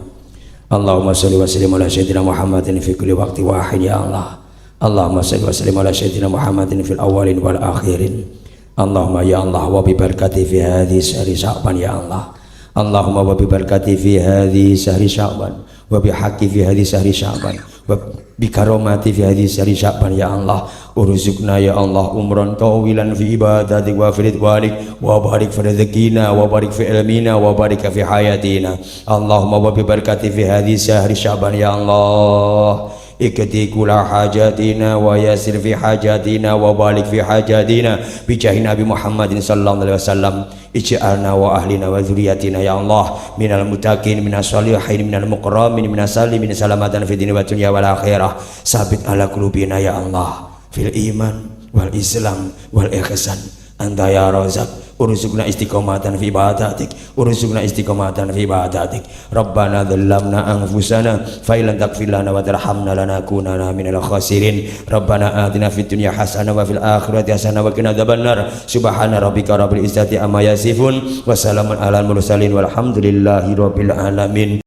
Allahumma salli wa sallim ala sayyidina Muhammadin fi kulli waqti wahid ya Allah. Allahumma salli wa sallim ala sayyidina Muhammadin fil awwalin wal akhirin. Allahumma ya Allah wa bi barakati fi hadhihi syahri Sya'ban ya Allah. Allahumma wa bi barakati fi hadhihi syahri Sya'ban wa bi haqqi fi hadhihi syahri Sya'ban wa bi karomati fi hadhihi syahri Sya'ban ya Allah. Urzuqna ya Allah umran tawilan fi ibadatik wa fi ridwanik wa barik fi rizqina wa barik fi ilmina wa barik fi hayatina. Allahumma wa bi barakati fi hadhihi syahri Sya'ban ya Allah ikti kula hajatina wa yasir fi hajatina wa balik fi hajatina bijahi Nabi Muhammadin sallallahu alaihi wasallam ij'alna wa ahlina wa dzurriyyatina ya Allah minal muttaqin minas shalihin minal muqarramin minas salimin salamatan fid dunya wa dunya wal akhirah sabit ala qulubina ya Allah fil iman wal islam wal ihsan anta ya razak urzuqna istiqomatan fi ibadatik urzuqna istiqomatan fi ibadatik rabbana dhallamna anfusana fa illam taghfir lana wa tarhamna lanakunanna minal khasirin rabbana atina fid dunya hasanah wa fil akhirati hasanah wa qina adzabannar subhana rabbika rabbil izzati amma yasifun wa salamun alal mursalin walhamdulillahi rabbil alamin.